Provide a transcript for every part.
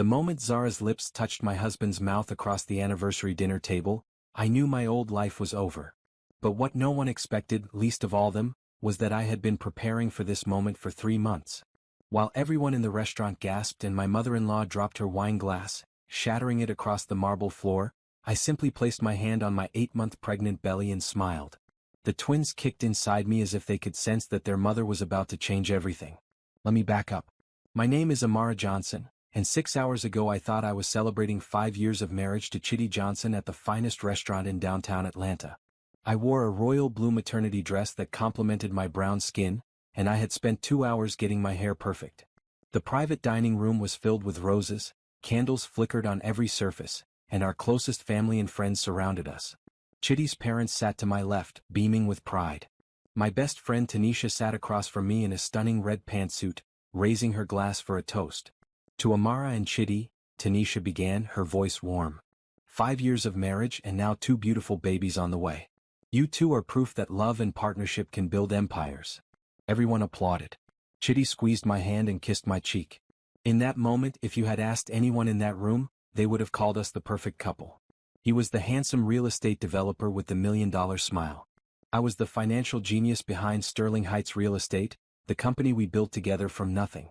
The moment Zara's lips touched my husband's mouth across the anniversary dinner table, I knew my old life was over. But what no one expected, least of all them, was that I had been preparing for this moment for 3 months. While everyone in the restaurant gasped and my mother-in-law dropped her wine glass, shattering it across the marble floor, I simply placed my hand on my 8-month pregnant belly and smiled. The twins kicked inside me as if they could sense that their mother was about to change everything. Let me back up. My name is Amara Johnson, and 6 hours ago I thought I was celebrating 5 years of marriage to Chitty Johnson at the finest restaurant in downtown Atlanta. I wore a royal blue maternity dress that complemented my brown skin, and I had spent 2 hours getting my hair perfect. The private dining room was filled with roses, candles flickered on every surface, and our closest family and friends surrounded us. Chitty's parents sat to my left, beaming with pride. My best friend Tanisha sat across from me in a stunning red pantsuit, raising her glass for a toast. To Amara and Chitty, Tanisha began, her voice warm. 5 years of marriage and now 2 beautiful babies on the way. You two are proof that love and partnership can build empires. Everyone applauded. Chitty squeezed my hand and kissed my cheek. In that moment, if you had asked anyone in that room, they would have called us the perfect couple. He was the handsome real estate developer with the $1 million smile. I was the financial genius behind Sterling Heights Real Estate, the company we built together from nothing.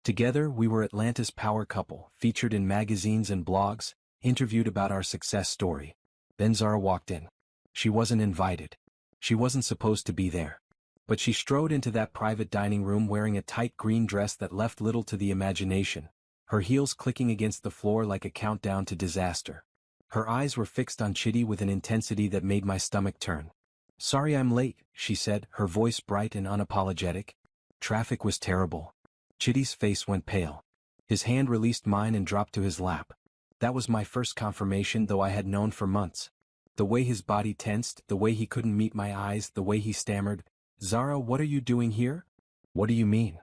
Together, we were Atlanta's power couple, featured in magazines and blogs, interviewed about our success story. Then Zara walked in. She wasn't invited. She wasn't supposed to be there. But she strode into that private dining room wearing a tight green dress that left little to the imagination, her heels clicking against the floor like a countdown to disaster. Her eyes were fixed on Chitty with an intensity that made my stomach turn. "Sorry I'm late," she said, her voice bright and unapologetic. "Traffic was terrible." Chitty's face went pale. His hand released mine and dropped to his lap. That was my first confirmation, though I had known for months. The way his body tensed, the way he couldn't meet my eyes, the way he stammered, "Zara, what are you doing here?" "What do you mean?"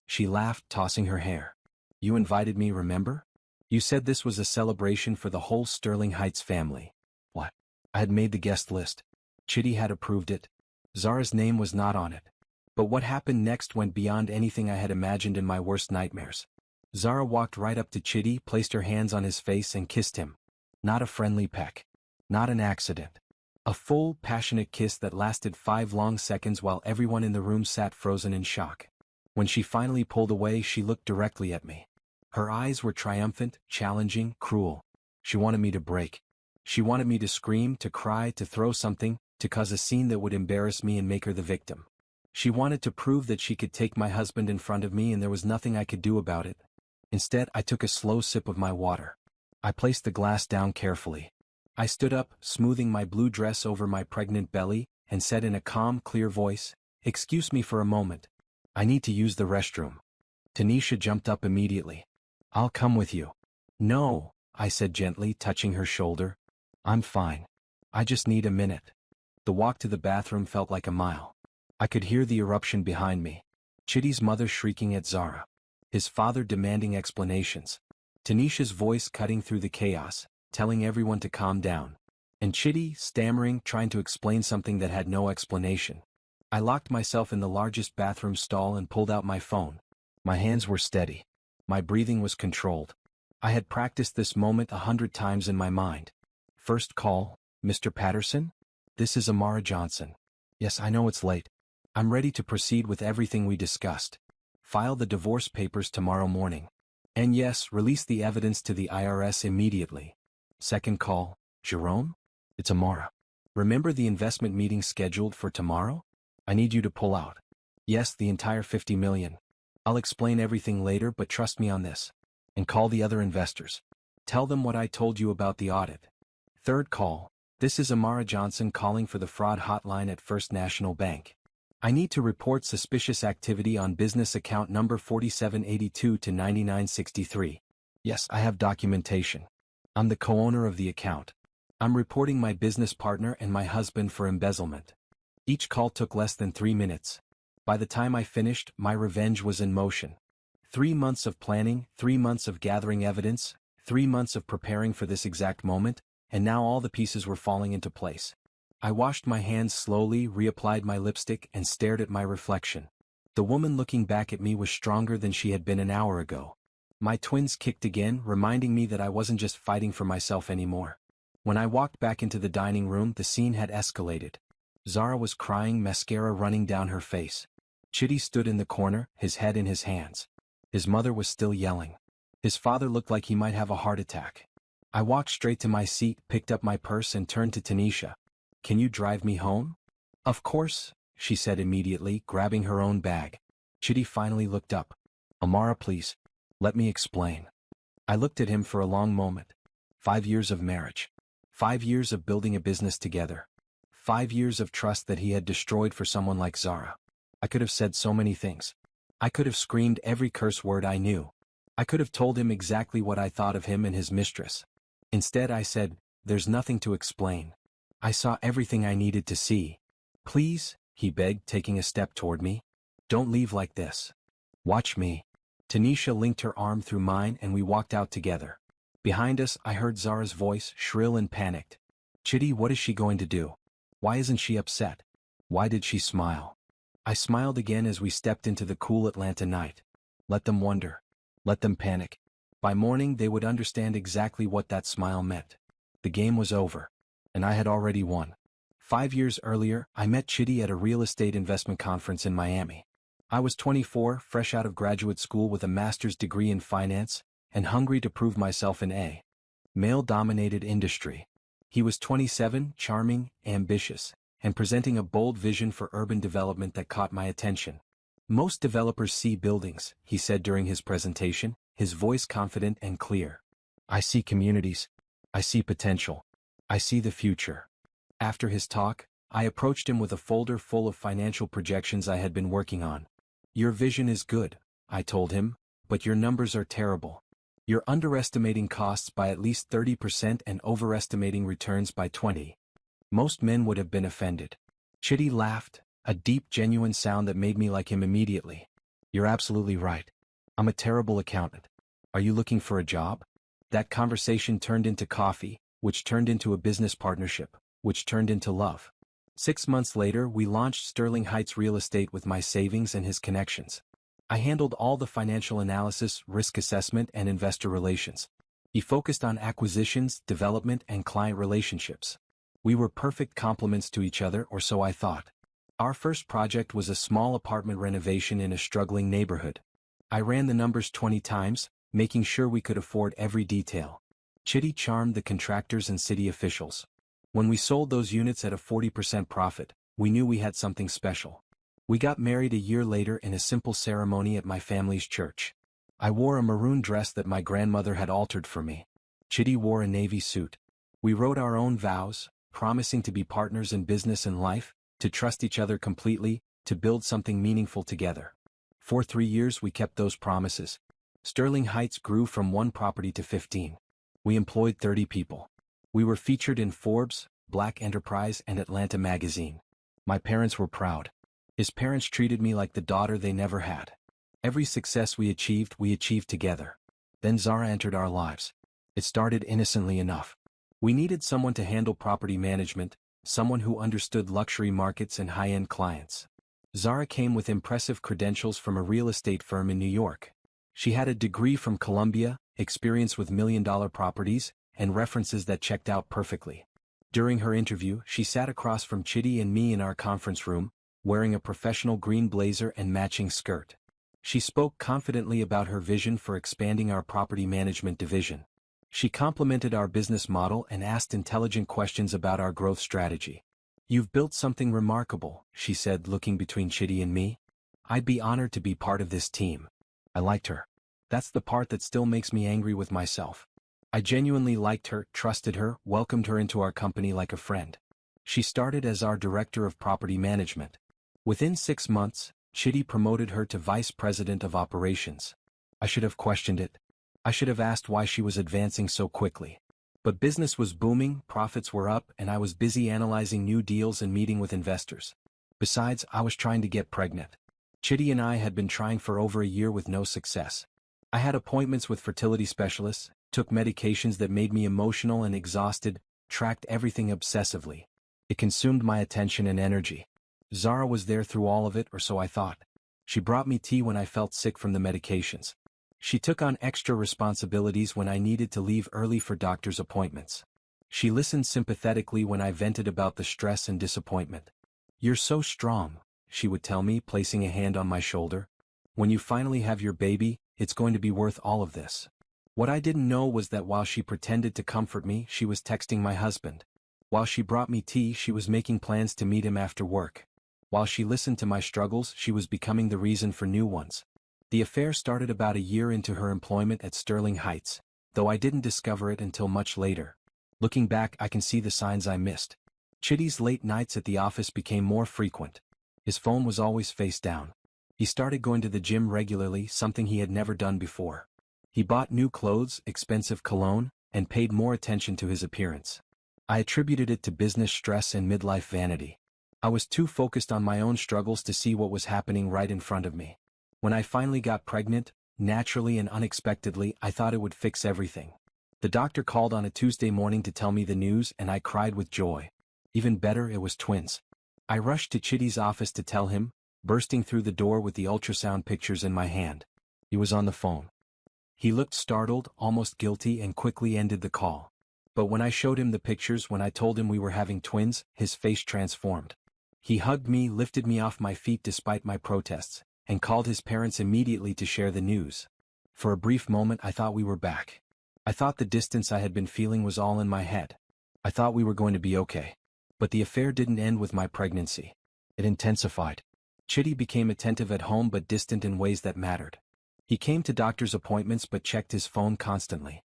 She laughed, tossing her hair. "You invited me, remember? You said this was a celebration for the whole Sterling Heights family." "What?" I had made the guest list. Chitty had approved it. Zara's name was not on it. But what happened next went beyond anything I had imagined in my worst nightmares. Zara walked right up to Chitty, placed her hands on his face and kissed him. Not a friendly peck. Not an accident. A full, passionate kiss that lasted 5 long seconds while everyone in the room sat frozen in shock. When she finally pulled away, she looked directly at me. Her eyes were triumphant, challenging, cruel. She wanted me to break. She wanted me to scream, to cry, to throw something, to cause a scene that would embarrass me and make her the victim. She wanted to prove that she could take my husband in front of me and there was nothing I could do about it. Instead, I took a slow sip of my water. I placed the glass down carefully. I stood up, smoothing my blue dress over my pregnant belly, and said in a calm, clear voice, "Excuse me for a moment. I need to use the restroom." Tanisha jumped up immediately. "I'll come with you." "No," I said gently, touching her shoulder. "I'm fine. I just need a minute." The walk to the bathroom felt like a mile. I could hear the eruption behind me. Chitty's mother shrieking at Zara. His father demanding explanations. Tanisha's voice cutting through the chaos, telling everyone to calm down. And Chitty, stammering, trying to explain something that had no explanation. I locked myself in the largest bathroom stall and pulled out my phone. My hands were steady. My breathing was controlled. I had practiced this moment 100 times in my mind. First call, "Mr. Patterson? This is Amara Johnson. Yes, I know it's late. I'm ready to proceed with everything we discussed. File the divorce papers tomorrow morning. And yes, release the evidence to the IRS immediately." Second call, "Jerome? It's Amara. Remember the investment meeting scheduled for tomorrow? I need you to pull out. Yes, the entire $50 million. I'll explain everything later, but trust me on this. And call the other investors. Tell them what I told you about the audit." Third call, "This is Amara Johnson calling for the fraud hotline at First National Bank. I need to report suspicious activity on business account number 4782 to 9963. Yes, I have documentation. I'm the co-owner of the account. I'm reporting my business partner and my husband for embezzlement." Each call took less than 3 minutes. By the time I finished, my revenge was in motion. 3 months of planning, 3 months of gathering evidence, 3 months of preparing for this exact moment, and now all the pieces were falling into place. I washed my hands slowly, reapplied my lipstick, and stared at my reflection. The woman looking back at me was stronger than she had been an hour ago. My twins kicked again, reminding me that I wasn't just fighting for myself anymore. When I walked back into the dining room, the scene had escalated. Zara was crying, mascara running down her face. Chitty stood in the corner, his head in his hands. His mother was still yelling. His father looked like he might have a heart attack. I walked straight to my seat, picked up my purse and turned to Tanisha. "Can you drive me home?" "Of course," she said immediately, grabbing her own bag. Chitty finally looked up. "Amara, please. Let me explain." I looked at him for a long moment. 5 years of marriage. 5 years of building a business together. 5 years of trust that he had destroyed for someone like Zara. I could have said so many things. I could have screamed every curse word I knew. I could have told him exactly what I thought of him and his mistress. Instead I said, "There's nothing to explain. I saw everything I needed to see. Please," he begged, taking a step toward me. "Don't leave like this. Watch me." Tanisha linked her arm through mine and we walked out together. Behind us I heard Zara's voice, shrill and panicked. "Chitty, what is she going to do? Why isn't she upset? Why did she smile?" I smiled again as we stepped into the cool Atlanta night. Let them wonder. Let them panic. By morning they would understand exactly what that smile meant. The game was over. And I had already won. 5 years earlier, I met Chitty at a real estate investment conference in Miami. I was 24, fresh out of graduate school with a master's degree in finance, and hungry to prove myself in a male-dominated industry. He was 27, charming, ambitious, and presenting a bold vision for urban development that caught my attention. "Most developers see buildings," he said during his presentation, his voice confident and clear. "I see communities. I see potential. I see the future." After his talk, I approached him with a folder full of financial projections I had been working on. "Your vision is good," I told him, "but your numbers are terrible. You're underestimating costs by at least 30% and overestimating returns by 20%. Most men would have been offended." Chitty laughed, a deep, genuine sound that made me like him immediately. "You're absolutely right. I'm a terrible accountant. Are you looking for a job?" That conversation turned into coffee, which turned into a business partnership, which turned into love. 6 months later, we launched Sterling Heights Real Estate with my savings and his connections. I handled all the financial analysis, risk assessment, and investor relations. He focused on acquisitions, development, and client relationships. We were perfect complements to each other, or so I thought. Our first project was a small apartment renovation in a struggling neighborhood. I ran the numbers 20 times, making sure we could afford every detail. Chitty charmed the contractors and city officials. When we sold those units at a 40% profit, we knew we had something special. We got married a year later in a simple ceremony at my family's church. I wore a maroon dress that my grandmother had altered for me. Chitty wore a navy suit. We wrote our own vows, promising to be partners in business and life, to trust each other completely, to build something meaningful together. For 3 years we kept those promises. Sterling Heights grew from 1 property to 15. We employed 30 people. We were featured in Forbes, Black Enterprise, and Atlanta magazine. My parents were proud. His parents treated me like the daughter they never had. Every success we achieved together. Then Zara entered our lives. It started innocently enough. We needed someone to handle property management, someone who understood luxury markets and high-end clients. Zara came with impressive credentials from a real estate firm in New York. She had a degree from Columbia, experience with million-dollar properties, and references that checked out perfectly. During her interview, she sat across from Chitty and me in our conference room, wearing a professional green blazer and matching skirt. She spoke confidently about her vision for expanding our property management division. She complimented our business model and asked intelligent questions about our growth strategy. "You've built something remarkable," she said, looking between Chitty and me. "I'd be honored to be part of this team." I liked her. That's the part that still makes me angry with myself. I genuinely liked her, trusted her, welcomed her into our company like a friend. She started as our director of property management. Within 6 months, Chitty promoted her to vice president of operations. I should have questioned it. I should have asked why she was advancing so quickly. But business was booming, profits were up, and I was busy analyzing new deals and meeting with investors. Besides, I was trying to get pregnant. Chitty and I had been trying for over a year with no success. I had appointments with fertility specialists, took medications that made me emotional and exhausted, tracked everything obsessively. It consumed my attention and energy. Zara was there through all of it, or so I thought. She brought me tea when I felt sick from the medications. She took on extra responsibilities when I needed to leave early for doctor's appointments. She listened sympathetically when I vented about the stress and disappointment. "You're so strong," she would tell me, placing a hand on my shoulder. "When you finally have your baby, it's going to be worth all of this." What I didn't know was that while she pretended to comfort me, she was texting my husband. While she brought me tea, she was making plans to meet him after work. While she listened to my struggles, she was becoming the reason for new ones. The affair started about a year into her employment at Sterling Heights, though I didn't discover it until much later. Looking back, I can see the signs I missed. Chitty's late nights at the office became more frequent. His phone was always face down. He started going to the gym regularly, something he had never done before. He bought new clothes, expensive cologne, and paid more attention to his appearance. I attributed it to business stress and midlife vanity. I was too focused on my own struggles to see what was happening right in front of me. When I finally got pregnant, naturally and unexpectedly, I thought it would fix everything. The doctor called on a Tuesday morning to tell me the news, and I cried with joy. Even better, it was twins. I rushed to Chitty's office to tell him, bursting through the door with the ultrasound pictures in my hand. He was on the phone. He looked startled, almost guilty, and quickly ended the call. But when I showed him the pictures, when I told him we were having twins, his face transformed. He hugged me, lifted me off my feet despite my protests, and called his parents immediately to share the news. For a brief moment I thought we were back. I thought the distance I had been feeling was all in my head. I thought we were going to be okay. But the affair didn't end with my pregnancy. It intensified. Chitty became attentive at home but distant in ways that mattered. He came to doctor's appointments but checked his phone constantly.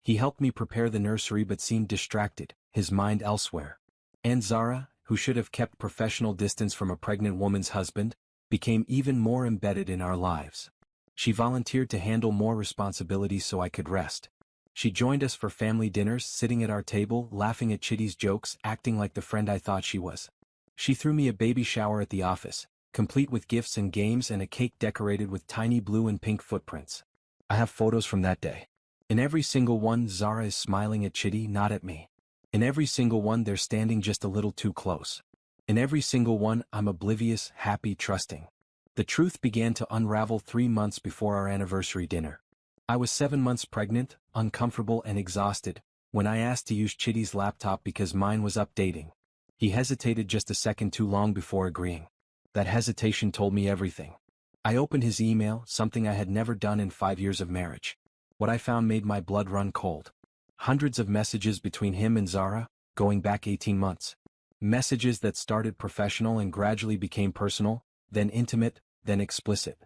He helped me prepare the nursery but seemed distracted, his mind elsewhere. And Zara, who should have kept professional distance from a pregnant woman's husband, became even more embedded in our lives. She volunteered to handle more responsibilities so I could rest. She joined us for family dinners, sitting at our table, laughing at Chitty's jokes, acting like the friend I thought she was. She threw me a baby shower at the office, complete with gifts and games and a cake decorated with tiny blue and pink footprints. I have photos from that day. In every single one, Zara is smiling at Chitty, not at me. In every single one, they're standing just a little too close. In every single one, I'm oblivious, happy, trusting. The truth began to unravel 3 months before our anniversary dinner. I was 7 months pregnant, uncomfortable and exhausted, when I asked to use Chitty's laptop because mine was updating. He hesitated just a second too long before agreeing. That hesitation told me everything. I opened his email, something I had never done in 5 years of marriage. What I found made my blood run cold. Hundreds of messages between him and Zara, going back 18 months. Messages that started professional and gradually became personal, then intimate, then explicit.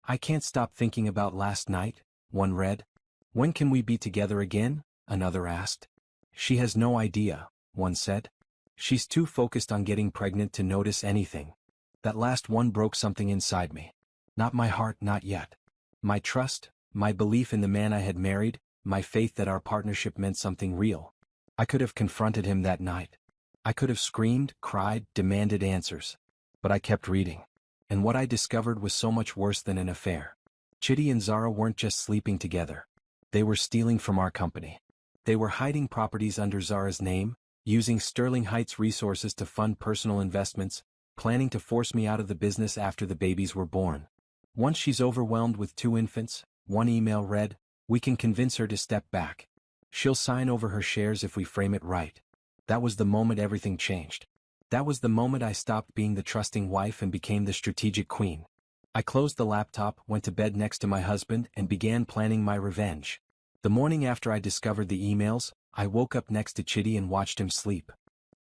"I can't stop thinking about last night," one read. "When can we be together again?" another asked. "She has no idea," one said. "She's too focused on getting pregnant to notice anything." That last one broke something inside me. Not my heart, not yet. My trust, my belief in the man I had married, my faith that our partnership meant something real. I could have confronted him that night. I could have screamed, cried, demanded answers. But I kept reading. And what I discovered was so much worse than an affair. Chitty and Zara weren't just sleeping together. They were stealing from our company. They were hiding properties under Zara's name, using Sterling Heights resources to fund personal investments, planning to force me out of the business after the babies were born. "Once she's overwhelmed with 2 infants," one email read, "we can convince her to step back. She'll sign over her shares if we frame it right." That was the moment everything changed. That was the moment I stopped being the trusting wife and became the strategic queen. I closed the laptop, went to bed next to my husband, and began planning my revenge. The morning after I discovered the emails, I woke up next to Chitty and watched him sleep.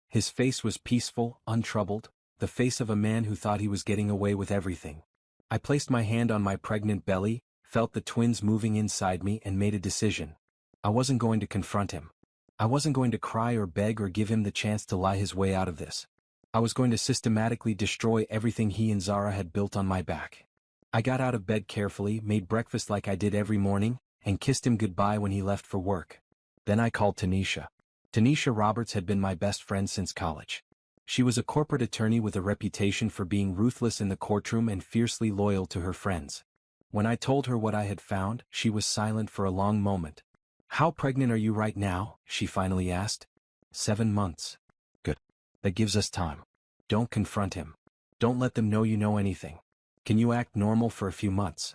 His face was peaceful, untroubled, the face of a man who thought he was getting away with everything. I placed my hand on my pregnant belly, felt the twins moving inside me, and made a decision. I wasn't going to confront him. I wasn't going to cry or beg or give him the chance to lie his way out of this. I was going to systematically destroy everything he and Zara had built on my back. I got out of bed carefully, made breakfast like I did every morning, and kissed him goodbye when he left for work. Then I called Tanisha. Tanisha Roberts had been my best friend since college. She was a corporate attorney with a reputation for being ruthless in the courtroom and fiercely loyal to her friends. When I told her what I had found, she was silent for a long moment. "How pregnant are you right now?" she finally asked. 7 months. "Good. That gives us time. Don't confront him. Don't let them know you know anything. Can you act normal for a few months?"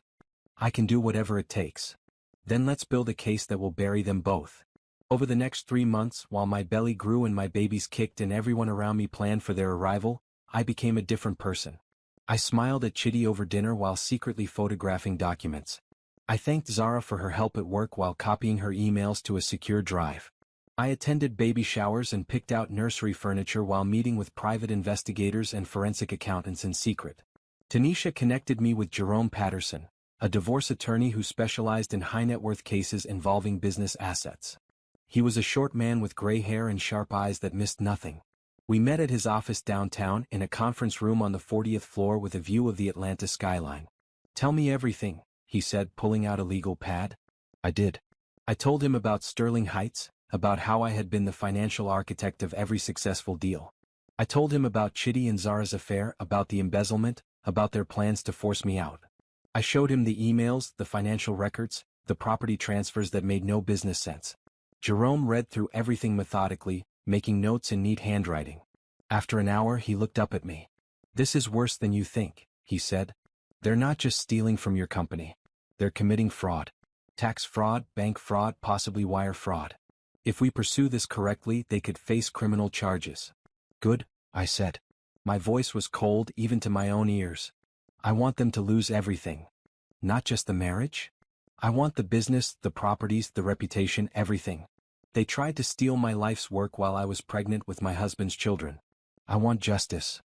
I can do whatever it takes. Then let's build a case that will bury them both. Over the next 3 months, while my belly grew and my babies kicked and everyone around me planned for their arrival, I became a different person. I smiled at Chitty over dinner while secretly photographing documents. I thanked Zara for her help at work while copying her emails to a secure drive. I attended baby showers and picked out nursery furniture while meeting with private investigators and forensic accountants in secret. Tanisha connected me with Jerome Patterson, a divorce attorney who specialized in high-net-worth cases involving business assets. He was a short man with gray hair and sharp eyes that missed nothing. We met at his office downtown in a conference room on the 40th floor with a view of the Atlanta skyline. "Tell me everything," he said, pulling out a legal pad. I did. I told him about Sterling Heights, about how I had been the financial architect of every successful deal. I told him about Chitty and Zara's affair, about the embezzlement, about their plans to force me out. I showed him the emails, the financial records, the property transfers that made no business sense. Jerome read through everything methodically, making notes in neat handwriting. After an hour, he looked up at me. "This is worse than you think," he said. "They're not just stealing from your company. They're committing fraud. Tax fraud, bank fraud, possibly wire fraud. If we pursue this correctly, they could face criminal charges." "Good," I said. My voice was cold even to my own ears. "I want them to lose everything. Not just the marriage. I want the business, the properties, the reputation, everything. They tried to steal my life's work while I was pregnant with my husband's children. I want justice."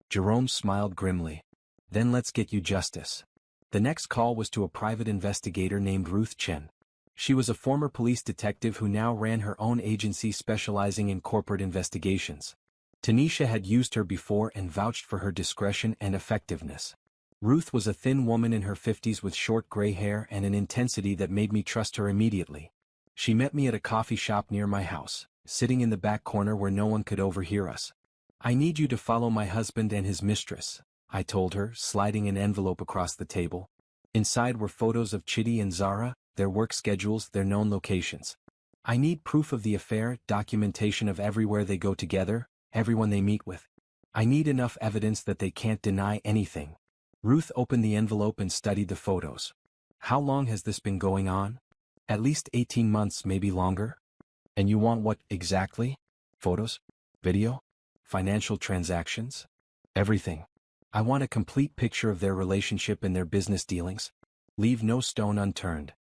Jerome smiled grimly. "Then let's get you justice." The next call was to a private investigator named Ruth Chen. She was a former police detective who now ran her own agency specializing in corporate investigations. Tanisha had used her before and vouched for her discretion and effectiveness. Ruth was a thin woman in her 50s with short gray hair and an intensity that made me trust her immediately. She met me at a coffee shop near my house, sitting in the back corner where no one could overhear us. "I need you to follow my husband and his mistress," I told her, sliding an envelope across the table. Inside were photos of Chitty and Zara, their work schedules, their known locations. "I need proof of the affair, documentation of everywhere they go together, everyone they meet with. I need enough evidence that they can't deny anything." Ruth opened the envelope and studied the photos. "How long has this been going on?" "At least 18 months, maybe longer." "And you want what exactly?" "Photos? Video? Financial transactions? Everything. I want a complete picture of their relationship and their business dealings. Leave no stone unturned."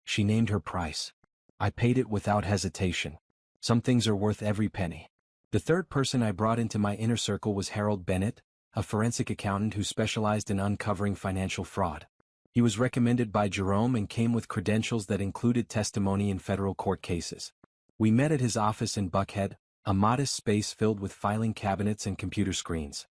She named her price. I paid it without hesitation. Some things are worth every penny. The third person I brought into my inner circle was Harold Bennett, a forensic accountant who specialized in uncovering financial fraud. He was recommended by Jerome and came with credentials that included testimony in federal court cases. We met at his office in Buckhead, a modest space filled with filing cabinets and computer screens.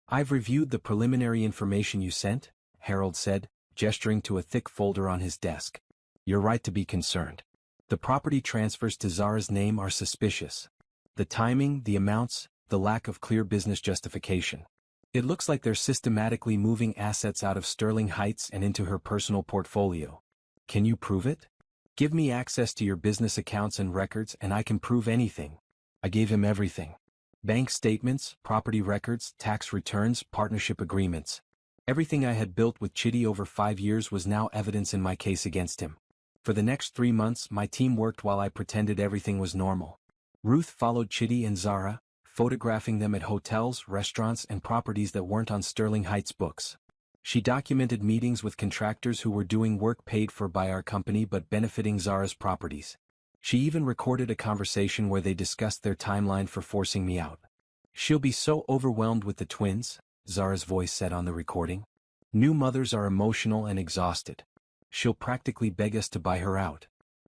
"I've reviewed the preliminary information you sent," Harold said, gesturing to a thick folder on his desk. "You're right to be concerned. The property transfers to Zara's name are suspicious. The timing, the amounts, the lack of clear business justification. It looks like they're systematically moving assets out of Sterling Heights and into her personal portfolio. Can you prove it? Give me access to your business accounts and records and I can prove anything." I gave him everything. Bank statements, property records, tax returns, partnership agreements. Everything I had built with Chitty over 5 years was now evidence in my case against him. For the next 3 months, my team worked while I pretended everything was normal. Ruth followed Chitty and Zara, photographing them at hotels, restaurants, and properties that weren't on Sterling Heights books. She documented meetings with contractors who were doing work paid for by our company but benefiting Zara's properties. She even recorded a conversation where they discussed their timeline for forcing me out. "She'll be so overwhelmed with the twins," Zara's voice said on the recording. "New mothers are emotional and exhausted. She'll practically beg us to buy her out."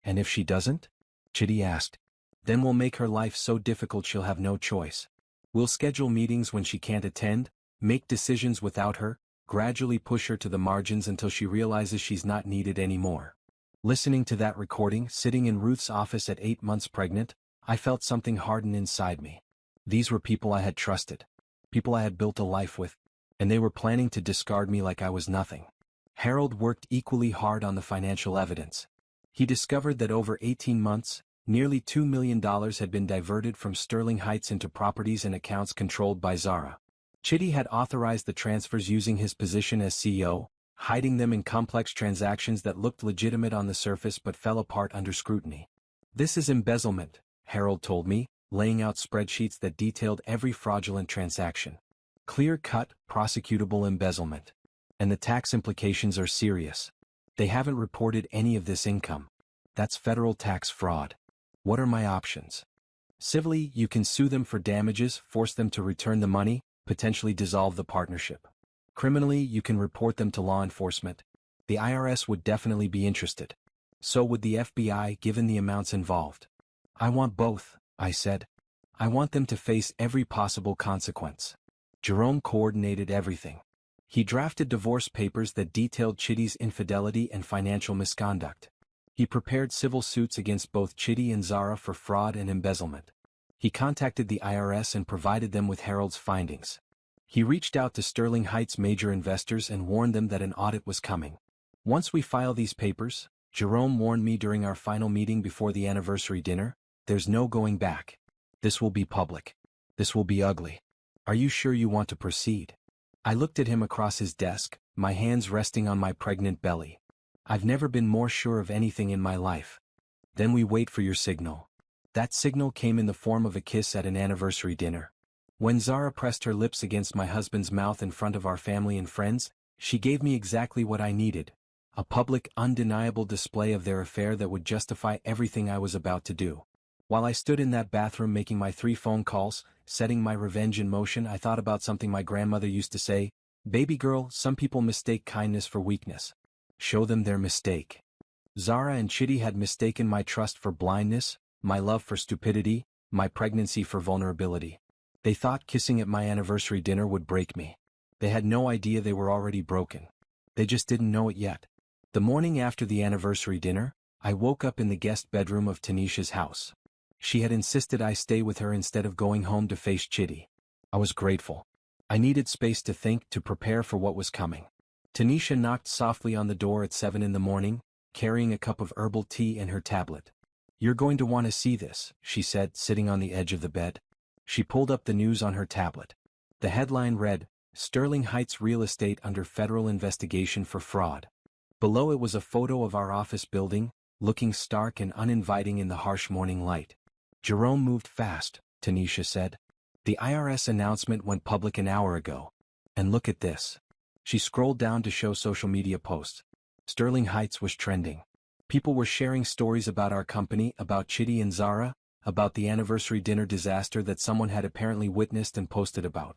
"And if she doesn't?" Chitty asked. "Then we'll make her life so difficult she'll have no choice. We'll schedule meetings when she can't attend, make decisions without her, gradually push her to the margins until she realizes she's not needed anymore." Listening to that recording, sitting in Ruth's office at 8 months pregnant, I felt something harden inside me. These were people I had trusted. People I had built a life with. And they were planning to discard me like I was nothing. Harold worked equally hard on the financial evidence. He discovered that over 18 months, nearly $2 million had been diverted from Sterling Heights into properties and accounts controlled by Zara. Chitty had authorized the transfers using his position as CEO, hiding them in complex transactions that looked legitimate on the surface but fell apart under scrutiny. This is embezzlement, Harold told me, laying out spreadsheets that detailed every fraudulent transaction. Clear-cut, prosecutable embezzlement. And the tax implications are serious. They haven't reported any of this income. That's federal tax fraud. What are my options? Civilly, you can sue them for damages, force them to return the money, potentially dissolve the partnership. Criminally, you can report them to law enforcement. The IRS would definitely be interested. So would the FBI, given the amounts involved. I want both, I said. I want them to face every possible consequence. Jerome coordinated everything. He drafted divorce papers that detailed Chitty's infidelity and financial misconduct. He prepared civil suits against both Chitty and Zara for fraud and embezzlement. He contacted the IRS and provided them with Harold's findings. He reached out to Sterling Heights' major investors and warned them that an audit was coming. Once we file these papers, Jerome warned me during our final meeting before the anniversary dinner, there's no going back. This will be public. This will be ugly. Are you sure you want to proceed? I looked at him across his desk, my hands resting on my pregnant belly. I've never been more sure of anything in my life. Then we wait for your signal. That signal came in the form of a kiss at an anniversary dinner. When Zara pressed her lips against my husband's mouth in front of our family and friends, she gave me exactly what I needed. A public, undeniable display of their affair that would justify everything I was about to do. While I stood in that bathroom making my 3 phone calls, setting my revenge in motion, I thought about something my grandmother used to say, "Baby girl, some people mistake kindness for weakness. Show them their mistake." Zara and Chitty had mistaken my trust for blindness, my love for stupidity, my pregnancy for vulnerability. They thought kissing at my anniversary dinner would break me. They had no idea they were already broken. They just didn't know it yet. The morning after the anniversary dinner, I woke up in the guest bedroom of Tanisha's house. She had insisted I stay with her instead of going home to face Chitty. I was grateful. I needed space to think, to prepare for what was coming. Tanisha knocked softly on the door at 7 in the morning, carrying a cup of herbal tea and her tablet. "You're going to want to see this," she said, sitting on the edge of the bed. She pulled up the news on her tablet. The headline read, "Sterling Heights Real Estate Under Federal Investigation for Fraud." Below it was a photo of our office building, looking stark and uninviting in the harsh morning light. "Jerome moved fast," Tanisha said. "The IRS announcement went public an hour ago. And look at this." She scrolled down to show social media posts. Sterling Heights was trending. People were sharing stories about our company, about Chitty and Zara, about the anniversary dinner disaster that someone had apparently witnessed and posted about.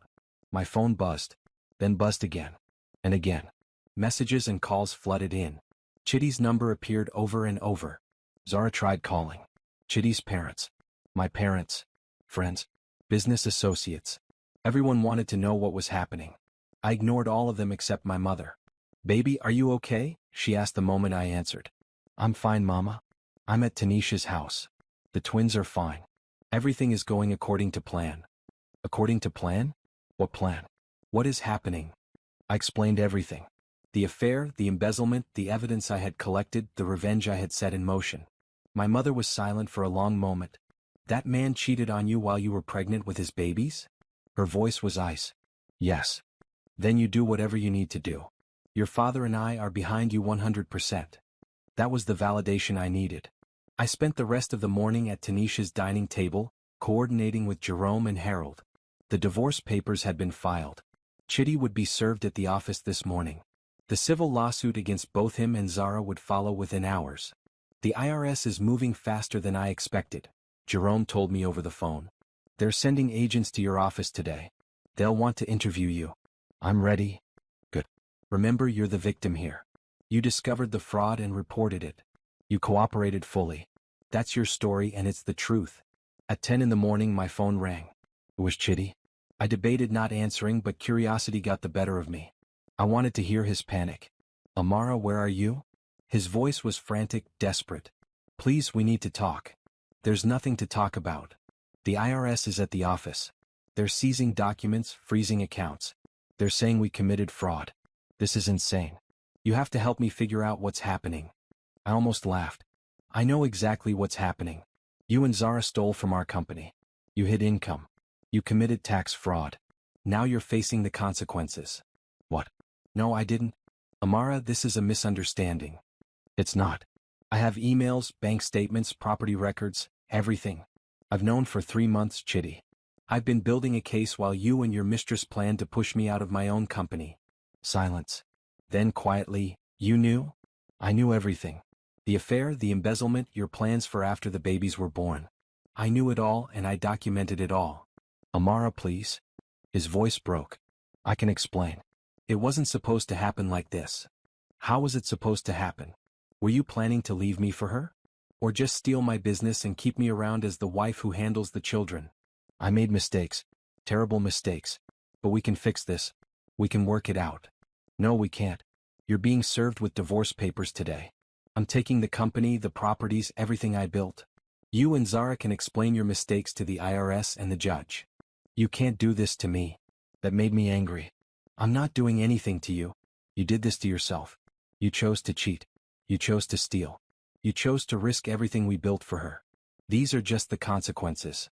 My phone buzzed. Then buzzed again. And again. Messages and calls flooded in. Chitty's number appeared over and over. Zara tried calling. Chitty's parents. My parents. Friends. Business associates. Everyone wanted to know what was happening. I ignored all of them except my mother. "Baby, are you okay?" she asked the moment I answered. "I'm fine, Mama. I'm at Tanisha's house. The twins are fine. Everything is going according to plan." "According to plan? What plan? What is happening?" I explained everything. The affair, the embezzlement, the evidence I had collected, the revenge I had set in motion. My mother was silent for a long moment. "That man cheated on you while you were pregnant with his babies?" Her voice was ice. "Yes." "Then you do whatever you need to do. Your father and I are behind you 100%. That was the validation I needed. I spent the rest of the morning at Tanisha's dining table, coordinating with Jerome and Harold. The divorce papers had been filed. Chitty would be served at the office this morning. The civil lawsuit against both him and Zara would follow within hours. "The IRS is moving faster than I expected," Jerome told me over the phone. "They're sending agents to your office today. They'll want to interview you." "I'm ready." "Good. Remember, you're the victim here. You discovered the fraud and reported it. You cooperated fully. That's your story and it's the truth." At 10 in the morning my phone rang. It was Chitty. I debated not answering, but curiosity got the better of me. I wanted to hear his panic. "Amara, where are you?" His voice was frantic, desperate. "Please, we need to talk." "There's nothing to talk about. The IRS is at the office. They're seizing documents, freezing accounts. They're saying we committed fraud. This is insane. You have to help me figure out what's happening." I almost laughed. "I know exactly what's happening. You and Zara stole from our company. You hid income. You committed tax fraud. Now you're facing the consequences." "What?" "No, I didn't." Amara, this is a misunderstanding. It's not. I have emails, bank statements, property records, everything. I've known for 3 months, Chitty. I've been building a case while you and your mistress planned to push me out of my own company. Silence. Then quietly, you knew? I knew everything. The affair, the embezzlement, your plans for after the babies were born. I knew it all and I documented it all. Amara, please. His voice broke. I can explain. It wasn't supposed to happen like this. How was it supposed to happen? Were you planning to leave me for her? Or just steal my business and keep me around as the wife who handles the children? I made mistakes. Terrible mistakes. But we can fix this. We can work it out. No, we can't. You're being served with divorce papers today. I'm taking the company, the properties, everything I built. You and Zara can explain your mistakes to the IRS and the judge. You can't do this to me. That made me angry. I'm not doing anything to you. You did this to yourself. You chose to cheat. You chose to steal. You chose to risk everything we built for her. These are just the consequences.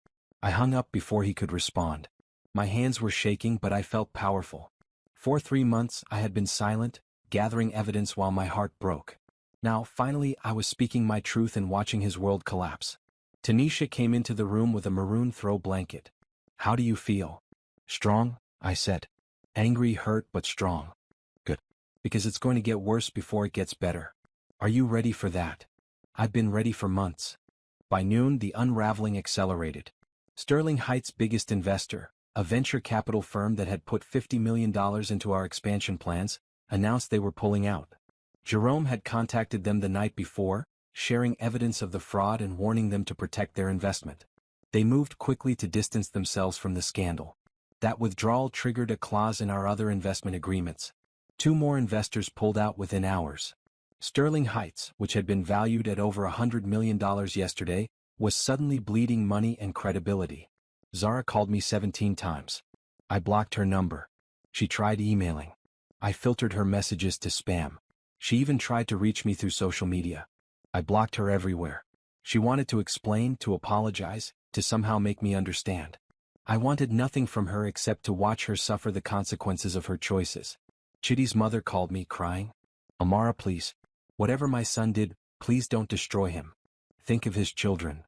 I hung up before he could respond. My hands were shaking, but I felt powerful. For 3 months, I had been silent, gathering evidence while my heart broke. Now, finally, I was speaking my truth and watching his world collapse. Tanisha came into the room with a maroon throw blanket. How do you feel? Strong, I said. Angry, hurt, but strong. Good. Because it's going to get worse before it gets better. Are you ready for that? I've been ready for months. By noon, the unraveling accelerated. Sterling Heights' biggest investor, a venture capital firm that had put $50 million into our expansion plans, announced they were pulling out. Jerome had contacted them the night before, sharing evidence of the fraud and warning them to protect their investment. They moved quickly to distance themselves from the scandal. That withdrawal triggered a clause in our other investment agreements. 2 more investors pulled out within hours. Sterling Heights, which had been valued at over $100 million yesterday, was suddenly bleeding money and credibility. Zara called me 17 times. I blocked her number. She tried emailing. I filtered her messages to spam. She even tried to reach me through social media. I blocked her everywhere. She wanted to explain, to apologize, to somehow make me understand. I wanted nothing from her except to watch her suffer the consequences of her choices. Chitty's mother called me, crying. Amara, please. Whatever my son did, please don't destroy him. Think of his children.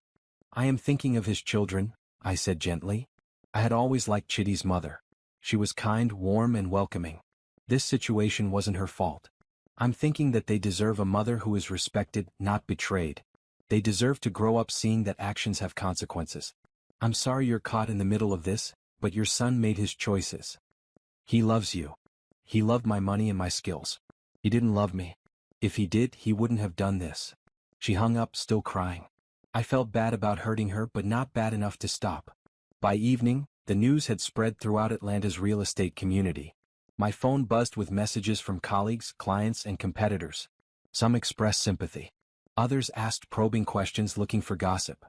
I am thinking of his children, I said gently. I had always liked Chitty's mother. She was kind, warm, and welcoming. This situation wasn't her fault. I'm thinking that they deserve a mother who is respected, not betrayed. They deserve to grow up seeing that actions have consequences. I'm sorry you're caught in the middle of this, but your son made his choices. He loves you. He loved my money and my skills. He didn't love me. If he did, he wouldn't have done this. She hung up, still crying. I felt bad about hurting her, but not bad enough to stop. By evening, the news had spread throughout Atlanta's real estate community. My phone buzzed with messages from colleagues, clients, and competitors. Some expressed sympathy. Others asked probing questions looking for gossip.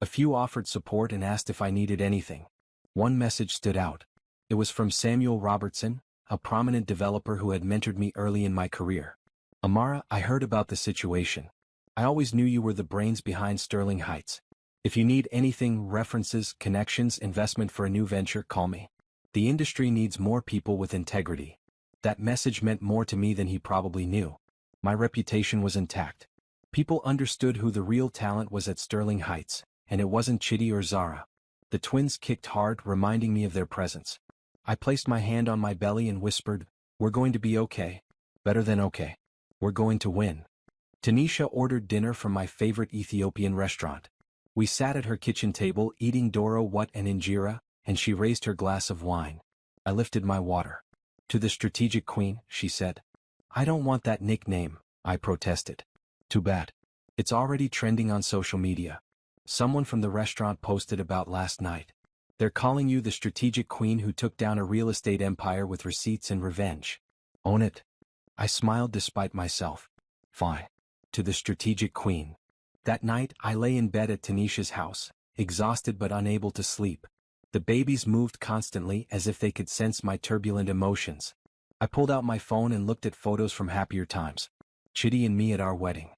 A few offered support and asked if I needed anything. One message stood out. It was from Samuel Robertson, a prominent developer who had mentored me early in my career. Amara, I heard about the situation. I always knew you were the brains behind Sterling Heights. If you need anything, references, connections, investment for a new venture, call me. The industry needs more people with integrity. That message meant more to me than he probably knew. My reputation was intact. People understood who the real talent was at Sterling Heights, and it wasn't Chitty or Zara. The twins kicked hard, reminding me of their presence. I placed my hand on my belly and whispered, "We're going to be okay. Better than okay. We're going to win." Tanisha ordered dinner from my favorite Ethiopian restaurant. We sat at her kitchen table eating doro wat and injera, and she raised her glass of wine. I lifted my water. "To the strategic queen," she said. "I don't want that nickname," I protested. "Too bad. It's already trending on social media. Someone from the restaurant posted about last night. They're calling you the strategic queen who took down a real estate empire with receipts and revenge. Own it." I smiled despite myself. Fine. To the strategic queen. That night, I lay in bed at Tanisha's house, exhausted but unable to sleep. The babies moved constantly as if they could sense my turbulent emotions. I pulled out my phone and looked at photos from happier times. Chitty and me at our wedding.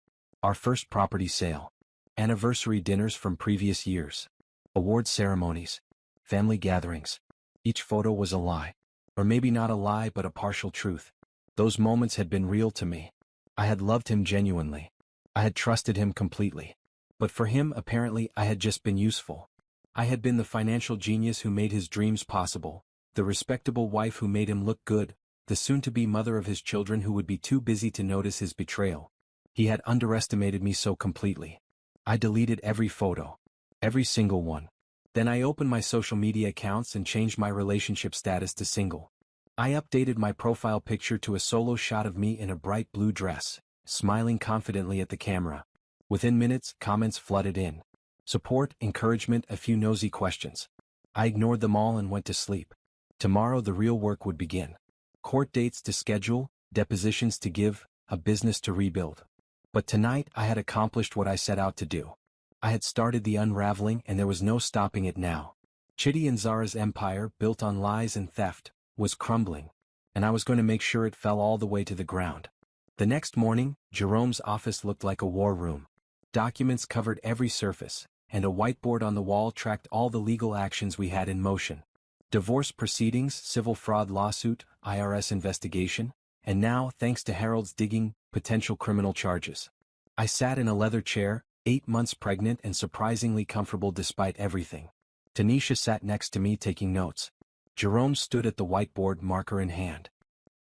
Our first property sale. Anniversary dinners from previous years. Award ceremonies. Family gatherings. Each photo was a lie. Or maybe not a lie but a partial truth. Those moments had been real to me. I had loved him genuinely. I had trusted him completely. But for him, apparently, I had just been useful. I had been the financial genius who made his dreams possible, the respectable wife who made him look good, the soon-to-be mother of his children who would be too busy to notice his betrayal. He had underestimated me so completely. I deleted every photo. Every single one. Then I opened my social media accounts and changed my relationship status to single. I updated my profile picture to a solo shot of me in a bright blue dress, smiling confidently at the camera. Within minutes, comments flooded in. Support, encouragement, a few nosy questions. I ignored them all and went to sleep. Tomorrow the real work would begin. Court dates to schedule, depositions to give, a business to rebuild. But tonight I had accomplished what I set out to do. I had started the unraveling and there was no stopping it now. Chitty and Zara's empire, built on lies and theft, was crumbling, and I was going to make sure it fell all the way to the ground. The next morning, Jerome's office looked like a war room. Documents covered every surface, and a whiteboard on the wall tracked all the legal actions we had in motion. Divorce proceedings, civil fraud lawsuit, IRS investigation, and now, thanks to Harold's digging, potential criminal charges. I sat in a leather chair, 8 months pregnant and surprisingly comfortable despite everything. Tanisha sat next to me taking notes. Jerome stood at the whiteboard, marker in hand.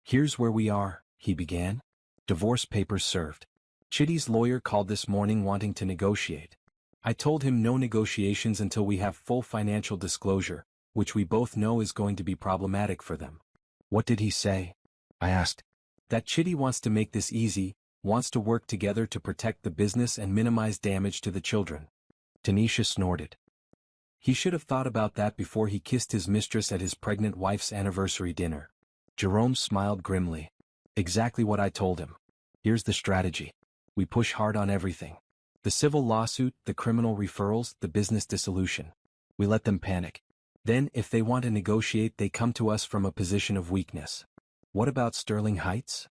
"Here's where we are," he began. "Divorce papers served. Chitty's lawyer called this morning wanting to negotiate. I told him no negotiations until we have full financial disclosure, which we both know is going to be problematic for them." "What did he say?" I asked. "That Chitty wants to make this easy, wants to work together to protect the business and minimize damage to the children." Tanisha snorted. "He should have thought about that before he kissed his mistress at his pregnant wife's anniversary dinner." Jerome smiled grimly. "Exactly what I told him. Here's the strategy. We push hard on everything. The civil lawsuit, the criminal referrals, the business dissolution. We let them panic. Then, if they want to negotiate, they come to us from a position of weakness." "What about Sterling Heights?"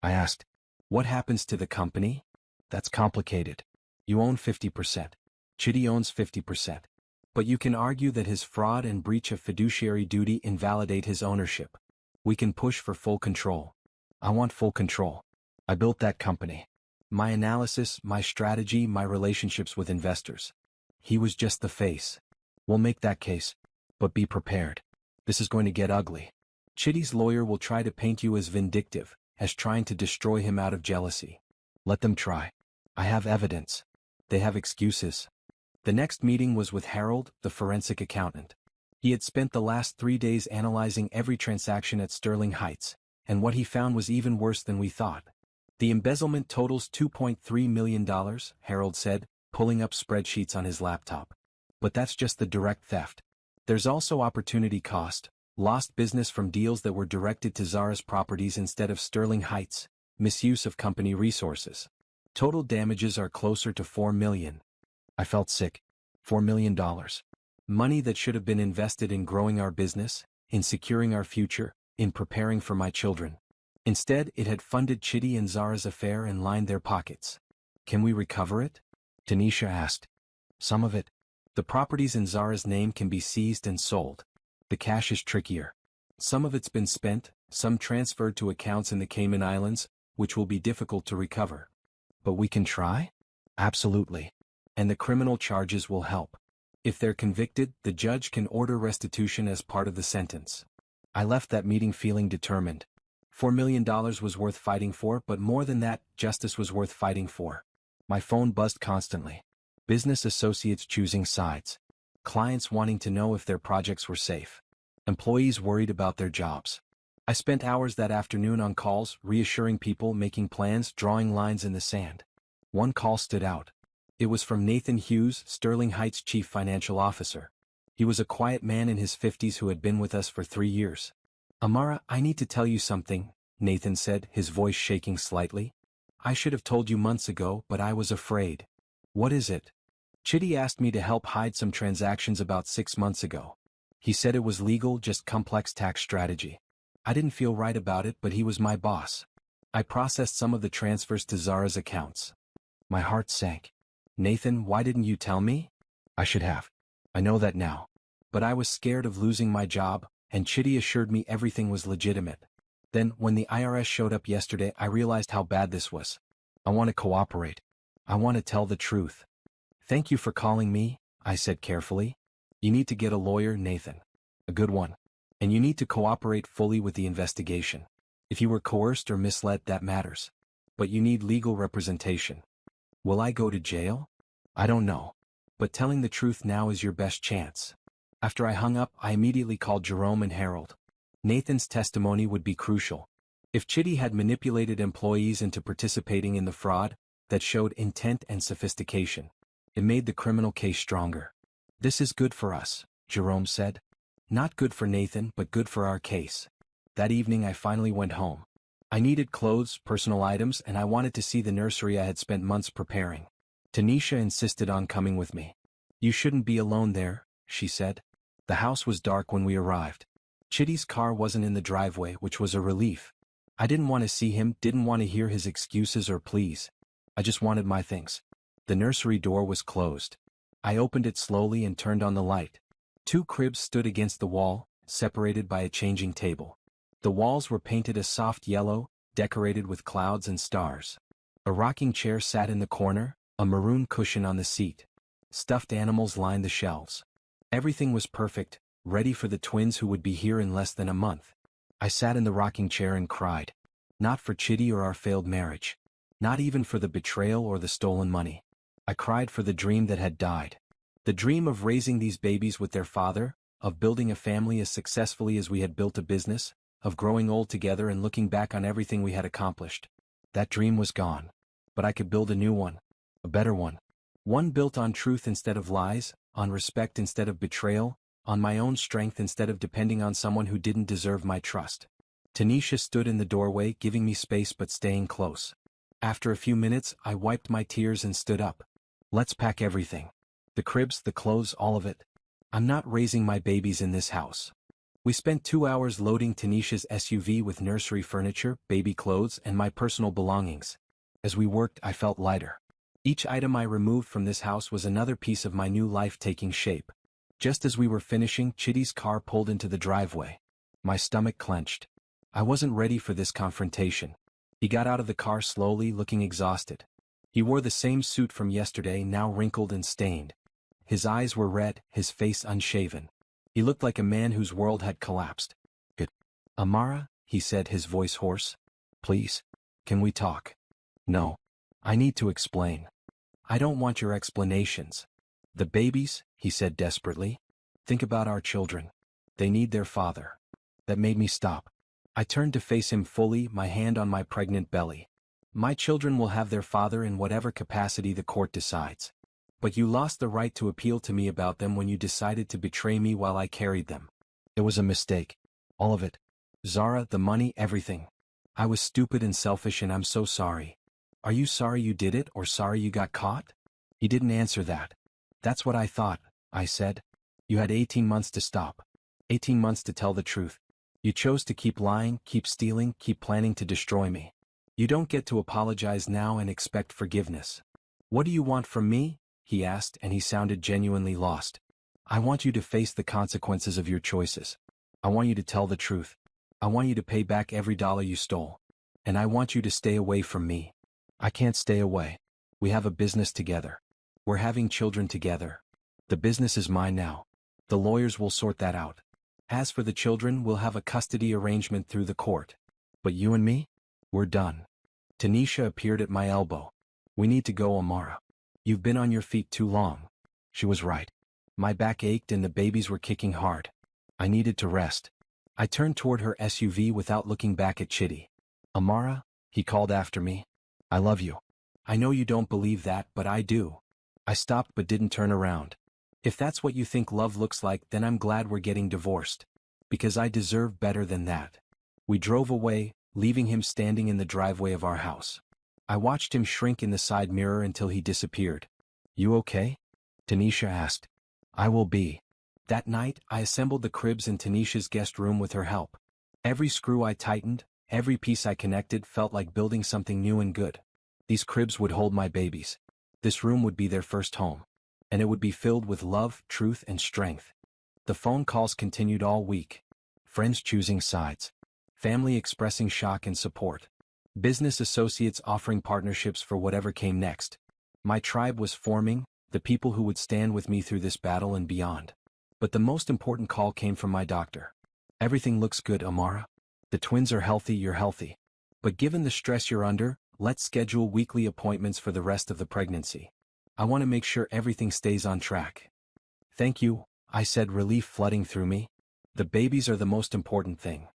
I asked. "What happens to the company?" "That's complicated. You own 50%. Chitty owns 50%. But you can argue that his fraud and breach of fiduciary duty invalidate his ownership. We can push for full control." "I want full control. I built that company. My analysis, my strategy, my relationships with investors. He was just the face." "We'll make that case. But be prepared. This is going to get ugly. Chitty's lawyer will try to paint you as vindictive, as trying to destroy him out of jealousy. Let them try. I have evidence. They have excuses." The next meeting was with Harold, the forensic accountant. He had spent the last 3 days analyzing every transaction at Sterling Heights, and what he found was even worse than we thought. "The embezzlement totals $2.3 million, Harold said, pulling up spreadsheets on his laptop. "But that's just the direct theft. There's also opportunity cost, lost business from deals that were directed to Zara's properties instead of Sterling Heights, misuse of company resources. Total damages are closer to $4 million. I felt sick. $4 million. Money that should have been invested in growing our business, in securing our future, in preparing for my children. Instead, it had funded Chitty and Zara's affair and lined their pockets. "Can we recover it?" Tanisha asked. "Some of it. The properties in Zara's name can be seized and sold. The cash is trickier. Some of it's been spent, some transferred to accounts in the Cayman Islands, which will be difficult to recover. But we can try?" "Absolutely. And the criminal charges will help. If they're convicted, the judge can order restitution as part of the sentence." I left that meeting feeling determined. $4 million was worth fighting for, but more than that, justice was worth fighting for. My phone buzzed constantly. Business associates choosing sides. Clients wanting to know if their projects were safe. Employees worried about their jobs. I spent hours that afternoon on calls, reassuring people, making plans, drawing lines in the sand. One call stood out. It was from Nathan Hughes, Sterling Heights' chief financial officer. He was a quiet man in his 50s who had been with us for 3 years. "Amara, I need to tell you something," Nathan said, his voice shaking slightly. "I should have told you months ago, but I was afraid." "What is it?" "Chitty asked me to help hide some transactions about 6 months ago. He said it was legal, just complex tax strategy. I didn't feel right about it, but he was my boss. I processed some of the transfers to Zara's accounts." My heart sank. "Nathan, why didn't you tell me?" "I should have. I know that now. But I was scared of losing my job, and Chitty assured me everything was legitimate." Then, when the IRS showed up yesterday, I realized how bad this was. I want to cooperate. I want to tell the truth. Thank you for calling me, I said carefully. You need to get a lawyer, Nathan. A good one. And you need to cooperate fully with the investigation. If you were coerced or misled, that matters. But you need legal representation. Will I go to jail? I don't know. But telling the truth now is your best chance. After I hung up, I immediately called Jerome and Harold. Nathan's testimony would be crucial. If Chitty had manipulated employees into participating in the fraud, that showed intent and sophistication. It made the criminal case stronger. This is good for us, Jerome said. Not good for Nathan, but good for our case. That evening I finally went home. I needed clothes, personal items, and I wanted to see the nursery I had spent months preparing. Tanisha insisted on coming with me. You shouldn't be alone there, she said. The house was dark when we arrived. Chitty's car wasn't in the driveway, which was a relief. I didn't want to see him, didn't want to hear his excuses or pleas. I just wanted my things. The nursery door was closed. I opened it slowly and turned on the light. 2 cribs stood against the wall, separated by a changing table. The walls were painted a soft yellow, decorated with clouds and stars. A rocking chair sat in the corner, a maroon cushion on the seat. Stuffed animals lined the shelves. Everything was perfect, ready for the twins who would be here in less than a month. I sat in the rocking chair and cried. Not for Chitty or our failed marriage. Not even for the betrayal or the stolen money. I cried for the dream that had died. The dream of raising these babies with their father, of building a family as successfully as we had built a business, of growing old together and looking back on everything we had accomplished. That dream was gone. But I could build a new one. A better one. One built on truth instead of lies, on respect instead of betrayal, on my own strength instead of depending on someone who didn't deserve my trust. Tanisha stood in the doorway, giving me space but staying close. After a few minutes, I wiped my tears and stood up. Let's pack everything. The cribs, the clothes, all of it. I'm not raising my babies in this house. We spent 2 hours loading Tanisha's SUV with nursery furniture, baby clothes, and my personal belongings. As we worked, I felt lighter. Each item I removed from this house was another piece of my new life taking shape. Just as we were finishing, Chitty's car pulled into the driveway. My stomach clenched. I wasn't ready for this confrontation. He got out of the car slowly, looking exhausted. He wore the same suit from yesterday, now wrinkled and stained. His eyes were red, his face unshaven. He looked like a man whose world had collapsed. "Good. Amara," he said, his voice hoarse. "Please. Can we talk?" "No. I need to explain." "I don't want your explanations." "The babies," he said desperately. "Think about our children. They need their father." That made me stop. I turned to face him fully, my hand on my pregnant belly. "My children will have their father in whatever capacity the court decides. But you lost the right to appeal to me about them when you decided to betray me while I carried them. It was a mistake. All of it. Zara, the money, everything. I was stupid and selfish and I'm so sorry." "Are you sorry you did it or sorry you got caught?" He didn't answer that. "That's what I thought," I said. "You had 18 months to stop. 18 months to tell the truth. You chose to keep lying, keep stealing, keep planning to destroy me. You don't get to apologize now and expect forgiveness." "What do you want from me?" he asked, and he sounded genuinely lost. "I want you to face the consequences of your choices. I want you to tell the truth. I want you to pay back every dollar you stole. And I want you to stay away from me." "I can't stay away. We have a business together. We're having children together. The business is mine now. The lawyers will sort that out. As for the children, we'll have a custody arrangement through the court. But you and me? We're done." Tanisha appeared at my elbow. "We need to go, Amara. You've been on your feet too long." She was right. My back ached and the babies were kicking hard. I needed to rest. I turned toward her SUV without looking back at Chitty. "Amara," he called after me. "I love you. I know you don't believe that, but I do." I stopped but didn't turn around. "If that's what you think love looks like, then I'm glad we're getting divorced. Because I deserve better than that." We drove away, leaving him standing in the driveway of our house. I watched him shrink in the side mirror until he disappeared. "You okay?" Tanisha asked. "I will be." That night, I assembled the cribs in Tanisha's guest room with her help. Every screw I tightened, every piece I connected felt like building something new and good. These cribs would hold my babies. This room would be their first home. And it would be filled with love, truth, and strength. The phone calls continued all week. Friends choosing sides. family expressing shock and support. Business associates offering partnerships for whatever came next. My tribe was forming, the people who would stand with me through this battle and beyond. But the most important call came from my doctor. Everything looks good, Amara. The twins are healthy, you're healthy. But given the stress you're under, let's schedule weekly appointments for the rest of the pregnancy. I want to make sure everything stays on track. Thank you, I said, relief flooding through me. The babies are the most important thing.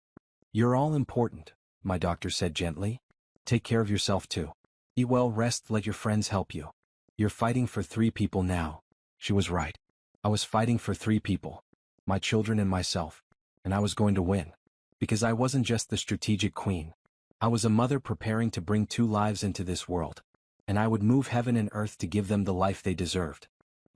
You're all important, my doctor said gently. Take care of yourself too. Eat well, rest, let your friends help you. You're fighting for 3 people now. She was right. I was fighting for 3 people. My children and myself. And I was going to win. Because I wasn't just the strategic queen. I was a mother preparing to bring 2 lives into this world. And I would move heaven and earth to give them the life they deserved.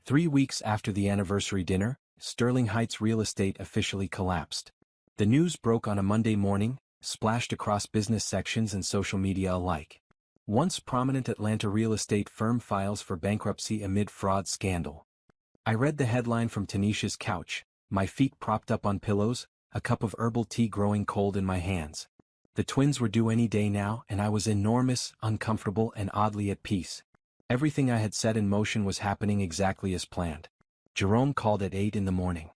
3 weeks after the anniversary dinner, Sterling Heights real estate officially collapsed. The news broke on a Monday morning, splashed across business sections and social media alike. Once prominent Atlanta real estate firm files for bankruptcy amid fraud scandal. I read the headline from Tanisha's couch, my feet propped up on pillows, a cup of herbal tea growing cold in my hands. The twins were due any day now, and I was enormous, uncomfortable, and oddly at peace. Everything I had set in motion was happening exactly as planned. Jerome called at 8 in the morning.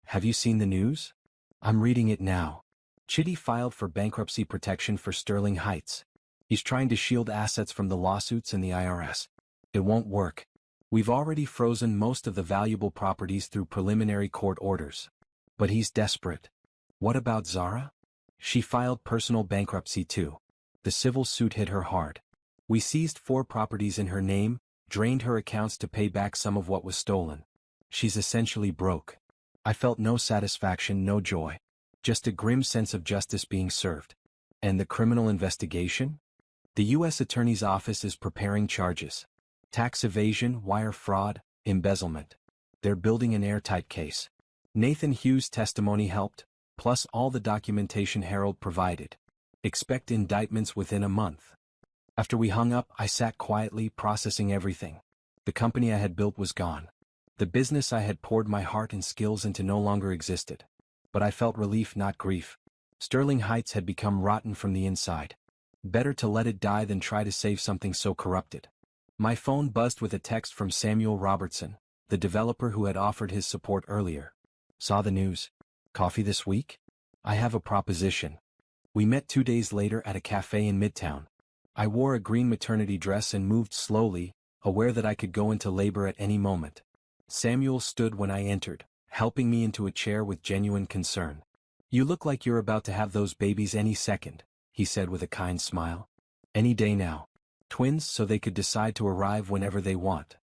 Have you seen the news? I'm reading it now. Chitty filed for bankruptcy protection for Sterling Heights. He's trying to shield assets from the lawsuits and the IRS. It won't work. We've already frozen most of the valuable properties through preliminary court orders. But he's desperate. What about Zara? She filed personal bankruptcy too. The civil suit hit her hard. We seized 4 properties in her name, drained her accounts to pay back some of what was stolen. She's essentially broke. I felt no satisfaction, no joy. Just a grim sense of justice being served. And the criminal investigation? The U.S. Attorney's Office is preparing charges. Tax evasion, wire fraud, embezzlement. They're building an airtight case. Nathan Hughes' testimony helped, plus all the documentation Harold provided. Expect indictments within a month. After we hung up, I sat quietly, processing everything. The company I had built was gone. The business I had poured my heart and skills into no longer existed. But I felt relief, not grief. Sterling Heights had become rotten from the inside. Better to let it die than try to save something so corrupted. My phone buzzed with a text from Samuel Robertson, the developer who had offered his support earlier. Saw the news. Coffee this week? I have a proposition. We met 2 days later at a cafe in Midtown. I wore a green maternity dress and moved slowly, aware that I could go into labor at any moment. Samuel stood when I entered, helping me into a chair with genuine concern. You look like you're about to have those babies any second, he said with a kind smile. Any day now. Twins so they could decide to arrive whenever they want.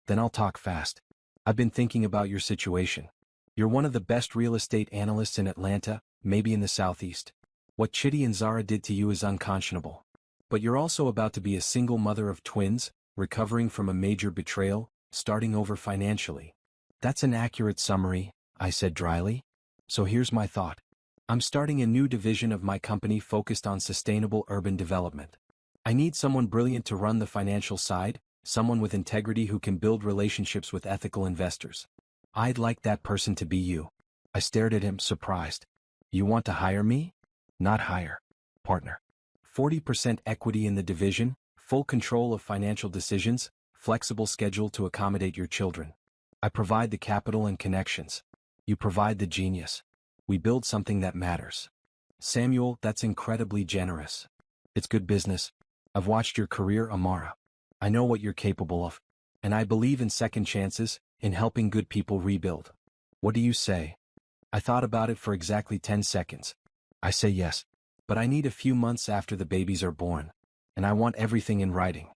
Then I'll talk fast. I've been thinking about your situation. You're one of the best real estate analysts in Atlanta, maybe in the Southeast. What Chitty and Zara did to you is unconscionable. But you're also about to be a single mother of twins, recovering from a major betrayal, starting over financially. That's an accurate summary, I said dryly. So here's my thought. I'm starting a new division of my company focused on sustainable urban development. I need someone brilliant to run the financial side, someone with integrity who can build relationships with ethical investors. I'd like that person to be you. I stared at him, surprised. You want to hire me? Not hire. Partner. 40% equity in the division, full control of financial decisions, flexible schedule to accommodate your children. I provide the capital and connections. You provide the genius. We build something that matters. Samuel, that's incredibly generous. It's good business. I've watched your career, Amara. I know what you're capable of. And I believe in second chances, in helping good people rebuild. What do you say? I thought about it for exactly 10 seconds. I say yes. But I need a few months after the babies are born. And I want everything in writing.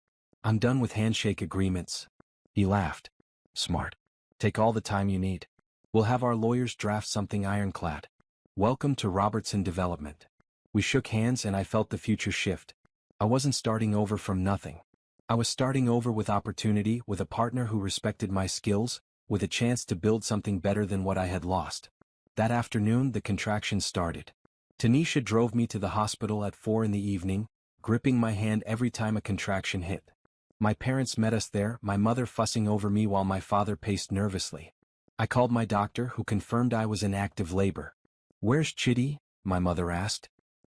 I'm done with handshake agreements. He laughed. Smart. Take all the time you need. We'll have our lawyers draft something ironclad. Welcome to Robertson Development. We shook hands and I felt the future shift. I wasn't starting over from nothing. I was starting over with opportunity, with a partner who respected my skills, with a chance to build something better than what I had lost. That afternoon, the contractions started. Tanisha drove me to the hospital at 4 in the evening, gripping my hand every time a contraction hit. My parents met us there, my mother fussing over me while my father paced nervously. I called my doctor, who confirmed I was in active labor. Where's Chitty? My mother asked.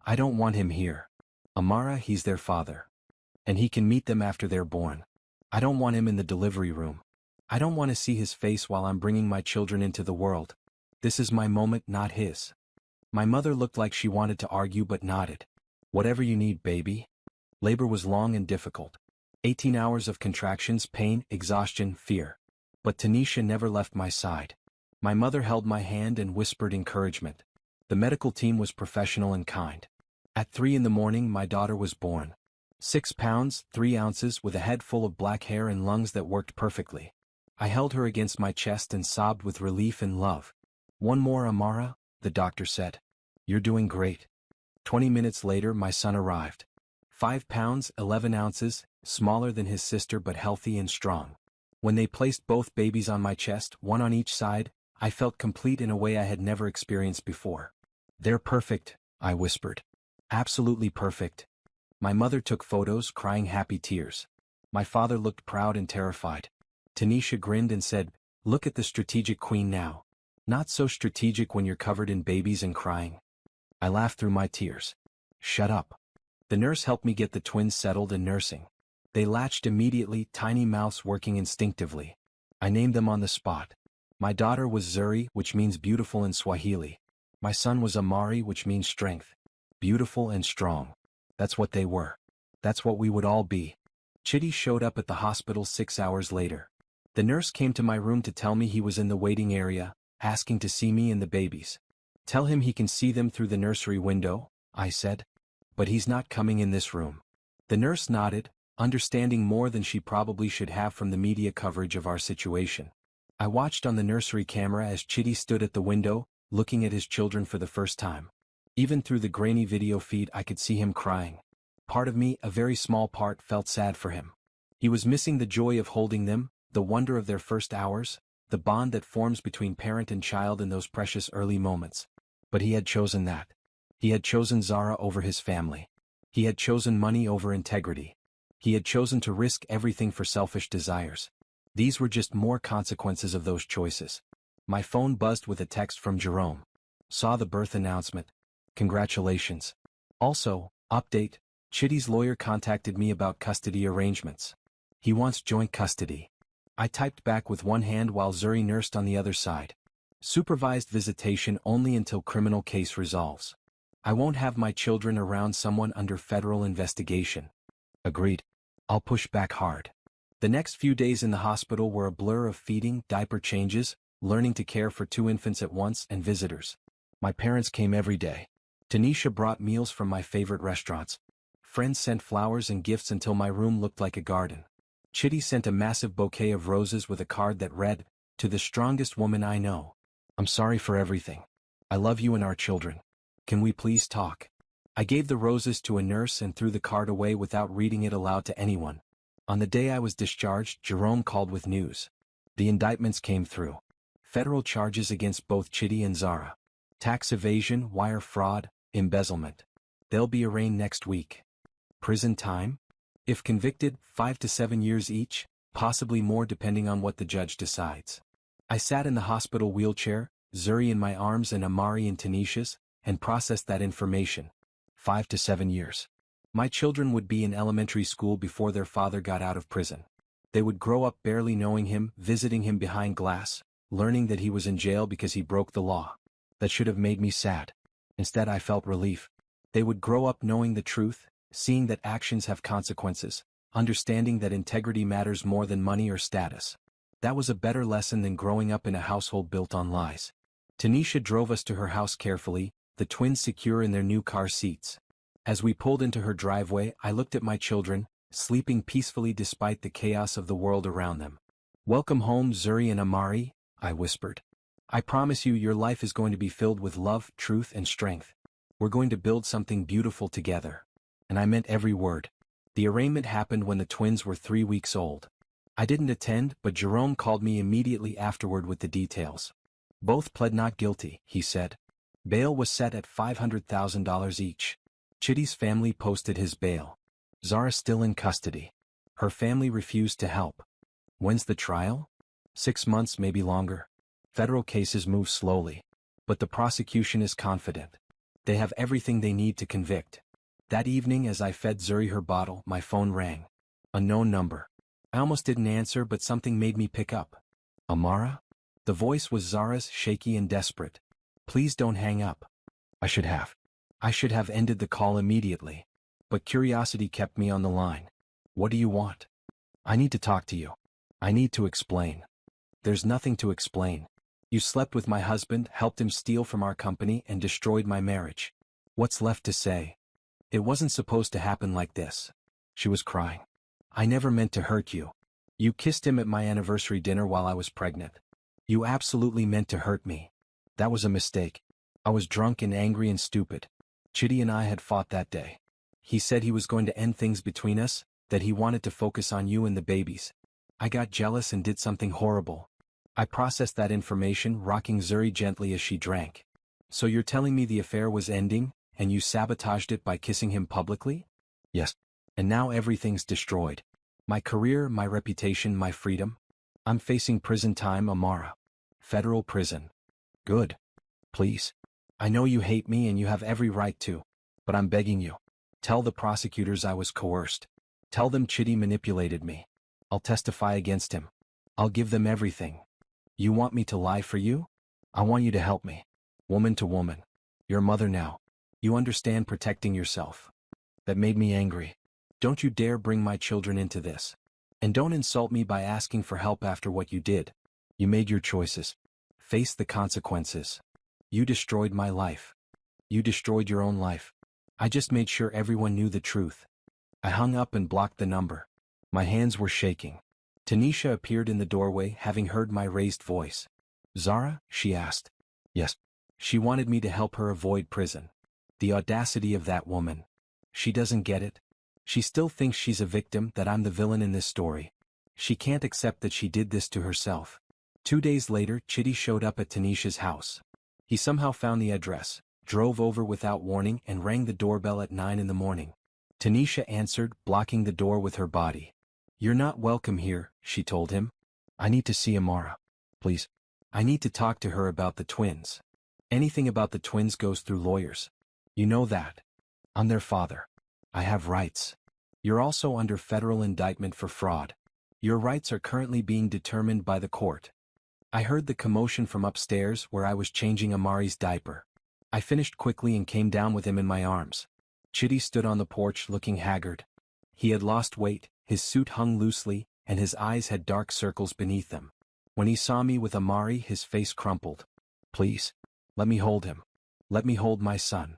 I don't want him here. Amara, he's their father. And he can meet them after they're born. I don't want him in the delivery room. I don't want to see his face while I'm bringing my children into the world. This is my moment, not his. My mother looked like she wanted to argue but nodded. Whatever you need, baby. Labor was long and difficult. 18 hours of contractions, pain, exhaustion, fear. But Tanisha never left my side. My mother held my hand and whispered encouragement. The medical team was professional and kind. At 3 in the morning, my daughter was born. 6 pounds, 3 ounces, with a head full of black hair and lungs that worked perfectly. I held her against my chest and sobbed with relief and love. One more, Amara, the doctor said. You're doing great. 20 minutes later, my son arrived. 5 pounds, 11 ounces, smaller than his sister but healthy and strong. When they placed both babies on my chest, one on each side, I felt complete in a way I had never experienced before. They're perfect, I whispered. Absolutely perfect. My mother took photos, crying happy tears. My father looked proud and terrified. Tanisha grinned and said, "Look at the strategic queen now. Not so strategic when you're covered in babies and crying." I laughed through my tears. Shut up. The nurse helped me get the twins settled and nursing. They latched immediately, tiny mouths working instinctively. I named them on the spot. My daughter was Zuri, which means beautiful in Swahili. My son was Amari, which means strength. Beautiful and strong. That's what they were. That's what we would all be. Chitty showed up at the hospital 6 hours later. The nurse came to my room to tell me he was in the waiting area, asking to see me and the babies. Tell him he can see them through the nursery window, I said. But he's not coming in this room. The nurse nodded, understanding more than she probably should have from the media coverage of our situation. I watched on the nursery camera as Chitty stood at the window, looking at his children for the first time. Even through the grainy video feed I could see him crying. Part of me, a very small part, felt sad for him. He was missing the joy of holding them, the wonder of their first hours, the bond that forms between parent and child in those precious early moments. But he had chosen that. He had chosen Zara over his family. He had chosen money over integrity. He had chosen to risk everything for selfish desires. These were just more consequences of those choices. My phone buzzed with a text from Jerome. Saw the birth announcement. Congratulations. Also, update, Chitty's lawyer contacted me about custody arrangements. He wants joint custody. I typed back with one hand while Zuri nursed on the other side. Supervised visitation only until criminal case resolves. I won't have my children around someone under federal investigation. Agreed. I'll push back hard. The next few days in the hospital were a blur of feeding, diaper changes, learning to care for 2 infants at once, and visitors. My parents came every day. Tanisha brought meals from my favorite restaurants. Friends sent flowers and gifts until my room looked like a garden. Chitty sent a massive bouquet of roses with a card that read, "To the strongest woman I know. I'm sorry for everything. I love you and our children. Can we please talk?" I gave the roses to a nurse and threw the card away without reading it aloud to anyone. On the day I was discharged, Jerome called with news. The indictments came through. Federal charges against both Chitty and Zara. Tax evasion, wire fraud, embezzlement. They'll be arraigned next week. Prison time? If convicted, 5 to 7 years each, possibly more depending on what the judge decides. I sat in the hospital wheelchair, Zuri in my arms and Amari in Tanisha's, and processed that information. 5 to 7 years. My children would be in elementary school before their father got out of prison. They would grow up barely knowing him, visiting him behind glass, learning that he was in jail because he broke the law. That should have made me sad. Instead, I felt relief. They would grow up knowing the truth, seeing that actions have consequences, understanding that integrity matters more than money or status. That was a better lesson than growing up in a household built on lies. Tanisha drove us to her house carefully, the twins secure in their new car seats. As we pulled into her driveway, I looked at my children, sleeping peacefully despite the chaos of the world around them. "Welcome home, Zuri and Amari," I whispered. "I promise you your life is going to be filled with love, truth, and strength. We're going to build something beautiful together." And I meant every word. The arraignment happened when the twins were 3 weeks old. I didn't attend, but Jerome called me immediately afterward with the details. Both pled not guilty, he said. Bail was set at $500,000 each. Chitty's family posted his bail. Zara still in custody. Her family refused to help. When's the trial? 6 months, maybe longer. Federal cases move slowly. But the prosecution is confident. They have everything they need to convict. That evening as I fed Zuri her bottle, my phone rang. Unknown number. I almost didn't answer, but something made me pick up. Amara? The voice was Zara's, shaky and desperate. Please don't hang up. I should have. I should have ended the call immediately. But curiosity kept me on the line. What do you want? I need to talk to you. I need to explain. There's nothing to explain. You slept with my husband, helped him steal from our company, and destroyed my marriage. What's left to say? It wasn't supposed to happen like this. She was crying. I never meant to hurt you. You kissed him at my anniversary dinner while I was pregnant. You absolutely meant to hurt me. That was a mistake. I was drunk and angry and stupid. Chitty and I had fought that day. He said he was going to end things between us, that he wanted to focus on you and the babies. I got jealous and did something horrible. I processed that information, rocking Zuri gently as she drank. So you're telling me the affair was ending, and you sabotaged it by kissing him publicly? Yes. And now everything's destroyed. My career, my reputation, my freedom. I'm facing prison time, Amara. Federal prison. Good. Please. I know you hate me and you have every right to. But I'm begging you. Tell the prosecutors I was coerced. Tell them Chitty manipulated me. I'll testify against him. I'll give them everything. You want me to lie for you? I want you to help me. Woman to woman. You're a mother now. You understand protecting yourself. That made me angry. Don't you dare bring my children into this. And don't insult me by asking for help after what you did. You made your choices. Face the consequences. You destroyed my life. You destroyed your own life. I just made sure everyone knew the truth. I hung up and blocked the number. My hands were shaking. Tanisha appeared in the doorway, having heard my raised voice. Zara? She asked. Yes. She wanted me to help her avoid prison. The audacity of that woman. She doesn't get it. She still thinks she's a victim, that I'm the villain in this story. She can't accept that she did this to herself. 2 days later, Chitty showed up at Tanisha's house. He somehow found the address, drove over without warning, and rang the doorbell at 9 in the morning. Tanisha answered, blocking the door with her body. You're not welcome here, she told him. I need to see Amara. Please. I need to talk to her about the twins. Anything about the twins goes through lawyers. You know that. I'm their father. I have rights. You're also under federal indictment for fraud. Your rights are currently being determined by the court. I heard the commotion from upstairs where I was changing Amari's diaper. I finished quickly and came down with him in my arms. Chitty stood on the porch looking haggard. He had lost weight, his suit hung loosely, and his eyes had dark circles beneath them. When he saw me with Amari, his face crumpled. Please. Let me hold him. Let me hold my son.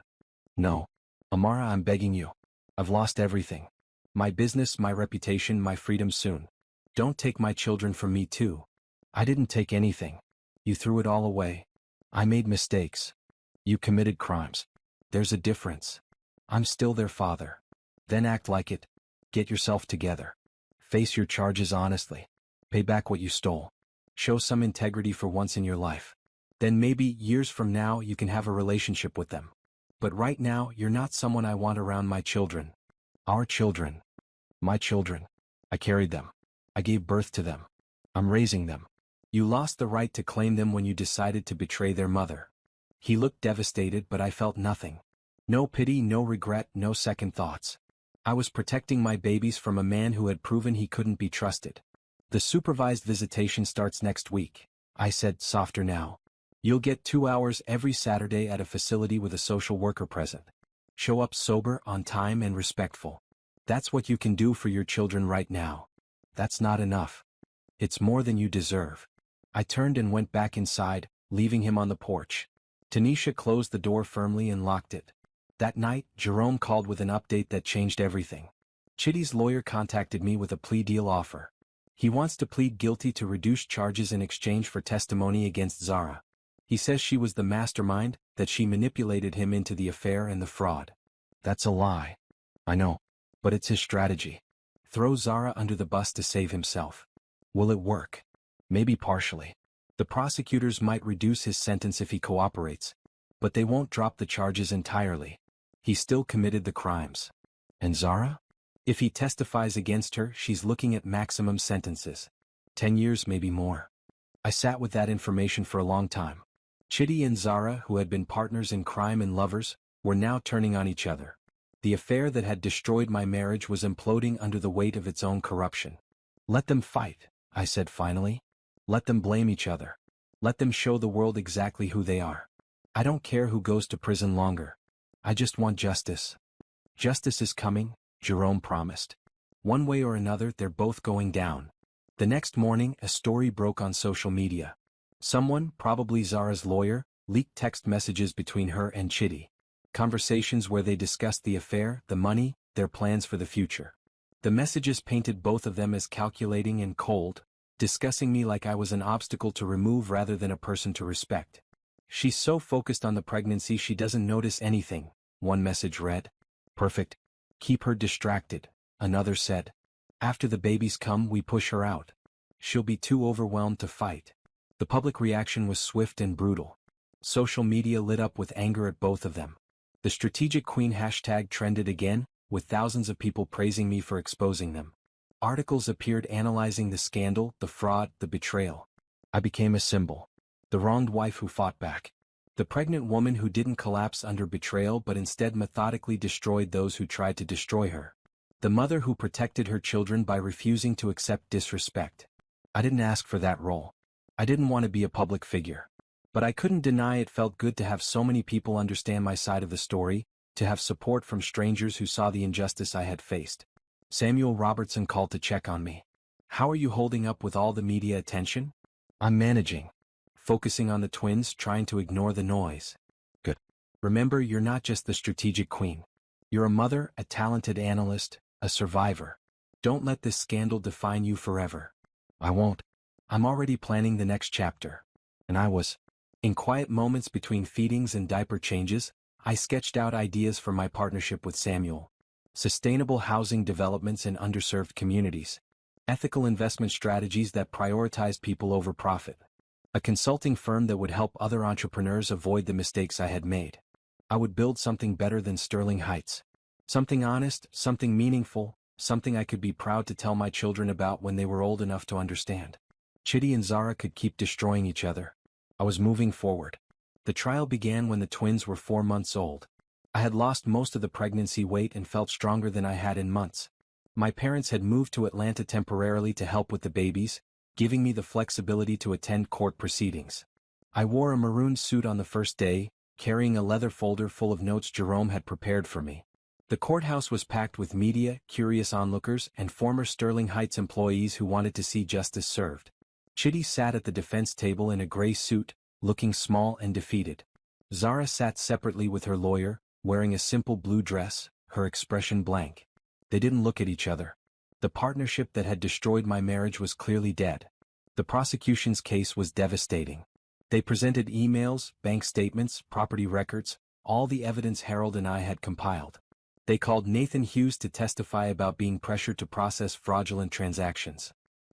No. Amara, I'm begging you. I've lost everything. My business, my reputation, my freedom soon. Don't take my children from me too. I didn't take anything. You threw it all away. I made mistakes. You committed crimes. There's a difference. I'm still their father. Then act like it. Get yourself together. Face your charges honestly. Pay back what you stole. Show some integrity for once in your life. Then maybe, years from now, you can have a relationship with them. But right now, you're not someone I want around my children. Our children. My children. I carried them. I gave birth to them. I'm raising them. You lost the right to claim them when you decided to betray their mother. He looked devastated, but I felt nothing. No pity, no regret, no second thoughts. I was protecting my babies from a man who had proven he couldn't be trusted. The supervised visitation starts next week, I said, softer now. You'll get 2 hours every Saturday at a facility with a social worker present. Show up sober, on time, and respectful. That's what you can do for your children right now. That's not enough. It's more than you deserve. I turned and went back inside, leaving him on the porch. Tanisha closed the door firmly and locked it. That night, Jerome called with an update that changed everything. Chitty's lawyer contacted me with a plea deal offer. He wants to plead guilty to reduced charges in exchange for testimony against Zara. He says she was the mastermind, that she manipulated him into the affair and the fraud. That's a lie. I know. But it's his strategy. Throw Zara under the bus to save himself. Will it work? Maybe partially. The prosecutors might reduce his sentence if he cooperates. But they won't drop the charges entirely. He still committed the crimes. And Zara? If he testifies against her, she's looking at maximum sentences. 10 years, maybe more. I sat with that information for a long time. Chitty and Zara, who had been partners in crime and lovers, were now turning on each other. The affair that had destroyed my marriage was imploding under the weight of its own corruption. Let them fight, I said finally. Let them blame each other. Let them show the world exactly who they are. I don't care who goes to prison longer. I just want justice. Justice is coming, Jerome promised. One way or another, they're both going down. The next morning, a story broke on social media. Someone, probably Zara's lawyer, leaked text messages between her and Chitty. Conversations where they discussed the affair, the money, their plans for the future. The messages painted both of them as calculating and cold, discussing me like I was an obstacle to remove rather than a person to respect. She's so focused on the pregnancy she doesn't notice anything, one message read. Perfect. Keep her distracted, another said. After the babies come, we push her out. She'll be too overwhelmed to fight. The public reaction was swift and brutal. Social media lit up with anger at both of them. The strategic queen hashtag trended again, with thousands of people praising me for exposing them. Articles appeared analyzing the scandal, the fraud, the betrayal. I became a symbol. The wronged wife who fought back. The pregnant woman who didn't collapse under betrayal but instead methodically destroyed those who tried to destroy her. The mother who protected her children by refusing to accept disrespect. I didn't ask for that role. I didn't want to be a public figure. But I couldn't deny it felt good to have so many people understand my side of the story, to have support from strangers who saw the injustice I had faced. Samuel Robertson called to check on me. How are you holding up with all the media attention? I'm managing. Focusing on the twins, trying to ignore the noise. Good. Remember, you're not just the strategic queen. You're a mother, a talented analyst, a survivor. Don't let this scandal define you forever. I won't. I'm already planning the next chapter. And I was. In quiet moments between feedings and diaper changes, I sketched out ideas for my partnership with Samuel. Sustainable housing developments in underserved communities. Ethical investment strategies that prioritize people over profit. A consulting firm that would help other entrepreneurs avoid the mistakes I had made. I would build something better than Sterling Heights. Something honest, something meaningful, something I could be proud to tell my children about when they were old enough to understand. Chitty and Zara could keep destroying each other. I was moving forward. The trial began when the twins were 4 months old. I had lost most of the pregnancy weight and felt stronger than I had in months. My parents had moved to Atlanta temporarily to help with the babies, giving me the flexibility to attend court proceedings. I wore a maroon suit on the first day, carrying a leather folder full of notes Jerome had prepared for me. The courthouse was packed with media, curious onlookers, and former Sterling Heights employees who wanted to see justice served. Chitty sat at the defense table in a gray suit, looking small and defeated. Zara sat separately with her lawyer, wearing a simple blue dress, her expression blank. They didn't look at each other. The partnership that had destroyed my marriage was clearly dead. The prosecution's case was devastating. They presented emails, bank statements, property records, all the evidence Harold and I had compiled. They called Nathan Hughes to testify about being pressured to process fraudulent transactions.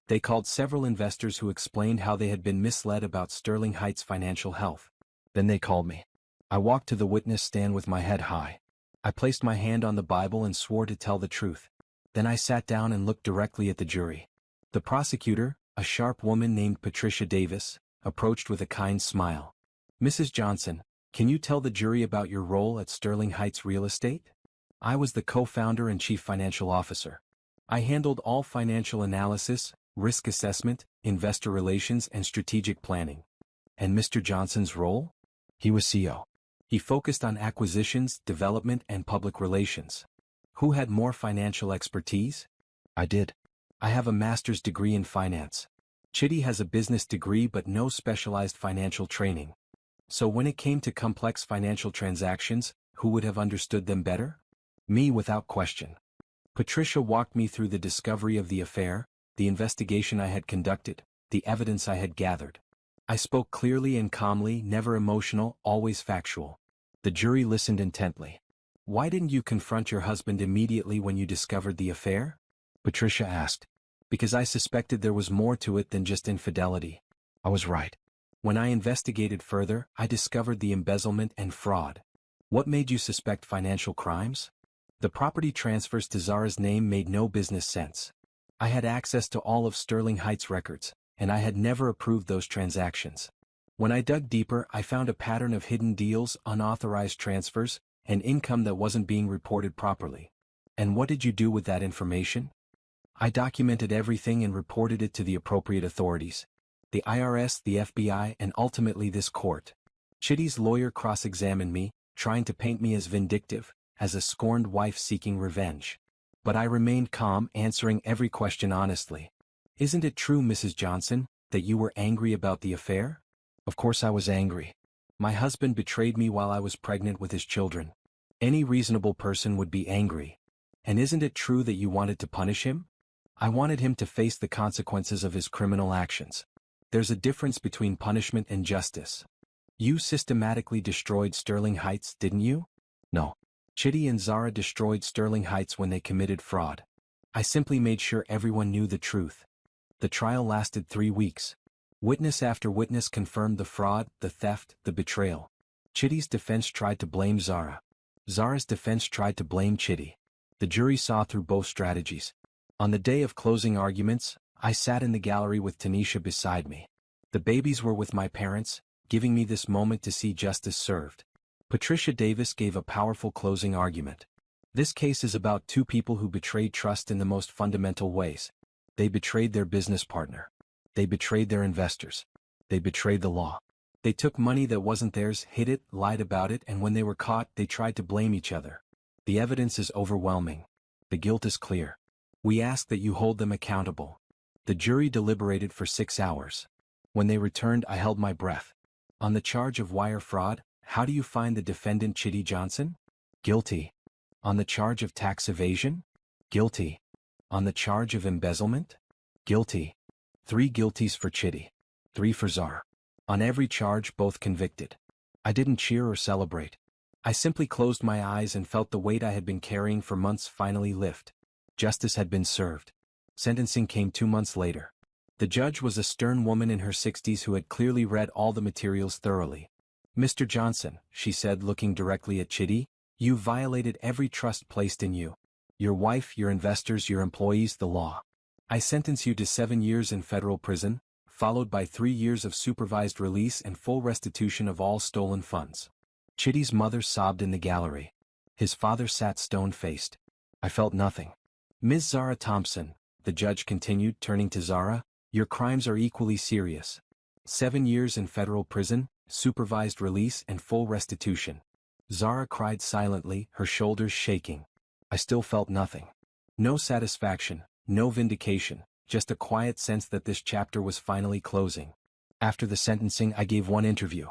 They called several investors who explained how they had been misled about Sterling Heights' financial health. Then they called me. I walked to the witness stand with my head high. I placed my hand on the Bible and swore to tell the truth. Then I sat down and looked directly at the jury. The prosecutor, a sharp woman named Patricia Davis, approached with a kind smile. Mrs. Johnson, can you tell the jury about your role at Sterling Heights Real Estate? I was the co-founder and chief financial officer. I handled all financial analysis, risk assessment, investor relations, and strategic planning. And Mr. Johnson's role? He was CEO. He focused on acquisitions, development, and public relations. Who had more financial expertise? I did. I have a master's degree in finance. Chitty has a business degree but no specialized financial training. So when it came to complex financial transactions, who would have understood them better? Me, without question. Patricia walked me through the discovery of the affair, the investigation I had conducted, the evidence I had gathered. I spoke clearly and calmly, never emotional, always factual. The jury listened intently. Why didn't you confront your husband immediately when you discovered the affair? Patricia asked. Because I suspected there was more to it than just infidelity. I was right. When I investigated further, I discovered the embezzlement and fraud. What made you suspect financial crimes? The property transfers to Zara's name made no business sense. I had access to all of Sterling Heights records, and I had never approved those transactions. When I dug deeper, I found a pattern of hidden deals, unauthorized transfers, and income that wasn't being reported properly. And what did you do with that information? I documented everything and reported it to the appropriate authorities. The IRS, the FBI, and ultimately this court. Chitty's lawyer cross-examined me, trying to paint me as vindictive, as a scorned wife seeking revenge. But I remained calm, answering every question honestly. Isn't it true, Mrs. Johnson, that you were angry about the affair? Of course I was angry. My husband betrayed me while I was pregnant with his children. Any reasonable person would be angry. And isn't it true that you wanted to punish him? I wanted him to face the consequences of his criminal actions. There's a difference between punishment and justice. You systematically destroyed Sterling Heights, didn't you? No. Chitty and Zara destroyed Sterling Heights when they committed fraud. I simply made sure everyone knew the truth. The trial lasted 3 weeks. Witness after witness confirmed the fraud, the theft, the betrayal. Chitty's defense tried to blame Zara. Zara's defense tried to blame Chitty. The jury saw through both strategies. On the day of closing arguments, I sat in the gallery with Tanisha beside me. The babies were with my parents, giving me this moment to see justice served. Patricia Davis gave a powerful closing argument. This case is about two people who betrayed trust in the most fundamental ways. They betrayed their business partner. They betrayed their investors. They betrayed the law. They took money that wasn't theirs, hid it, lied about it, and when they were caught, they tried to blame each other. The evidence is overwhelming. The guilt is clear. We ask that you hold them accountable. The jury deliberated for 6 hours. When they returned, I held my breath. On the charge of wire fraud, how do you find the defendant Chitty Johnson? Guilty. On the charge of tax evasion? Guilty. On the charge of embezzlement? Guilty. 3 guilties for Chitty. 3 for Zara. On every charge, both convicted. I didn't cheer or celebrate. I simply closed my eyes and felt the weight I had been carrying for months finally lift. Justice had been served. Sentencing came 2 months later. The judge was a stern woman in her 60s who had clearly read all the materials thoroughly. Mr. Johnson, she said, looking directly at Chitty, you violated every trust placed in you. Your wife, your investors, your employees, the law. I sentence you to 7 years in federal prison, followed by 3 years of supervised release and full restitution of all stolen funds. Chitty's mother sobbed in the gallery. His father sat stone-faced. I felt nothing. Ms. Zara Thompson, the judge continued, turning to Zara, your crimes are equally serious. 7 years in federal prison, supervised release and full restitution. Zara cried silently, her shoulders shaking. I still felt nothing. No satisfaction, no vindication, just a quiet sense that this chapter was finally closing. After the sentencing, I gave one interview.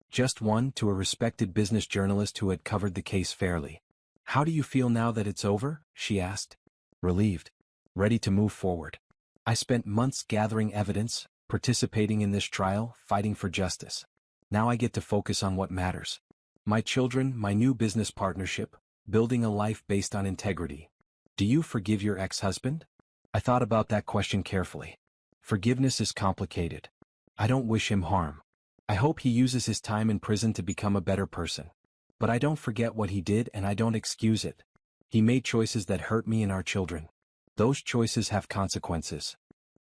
Just one, to a respected business journalist who had covered the case fairly. How do you feel now that it's over? She asked. Relieved. Ready to move forward. I spent months gathering evidence, participating in this trial, fighting for justice. Now I get to focus on what matters. My children, my new business partnership, building a life based on integrity. Do you forgive your ex-husband? I thought about that question carefully. Forgiveness is complicated. I don't wish him harm. I hope he uses his time in prison to become a better person. But I don't forget what he did and I don't excuse it. He made choices that hurt me and our children. Those choices have consequences.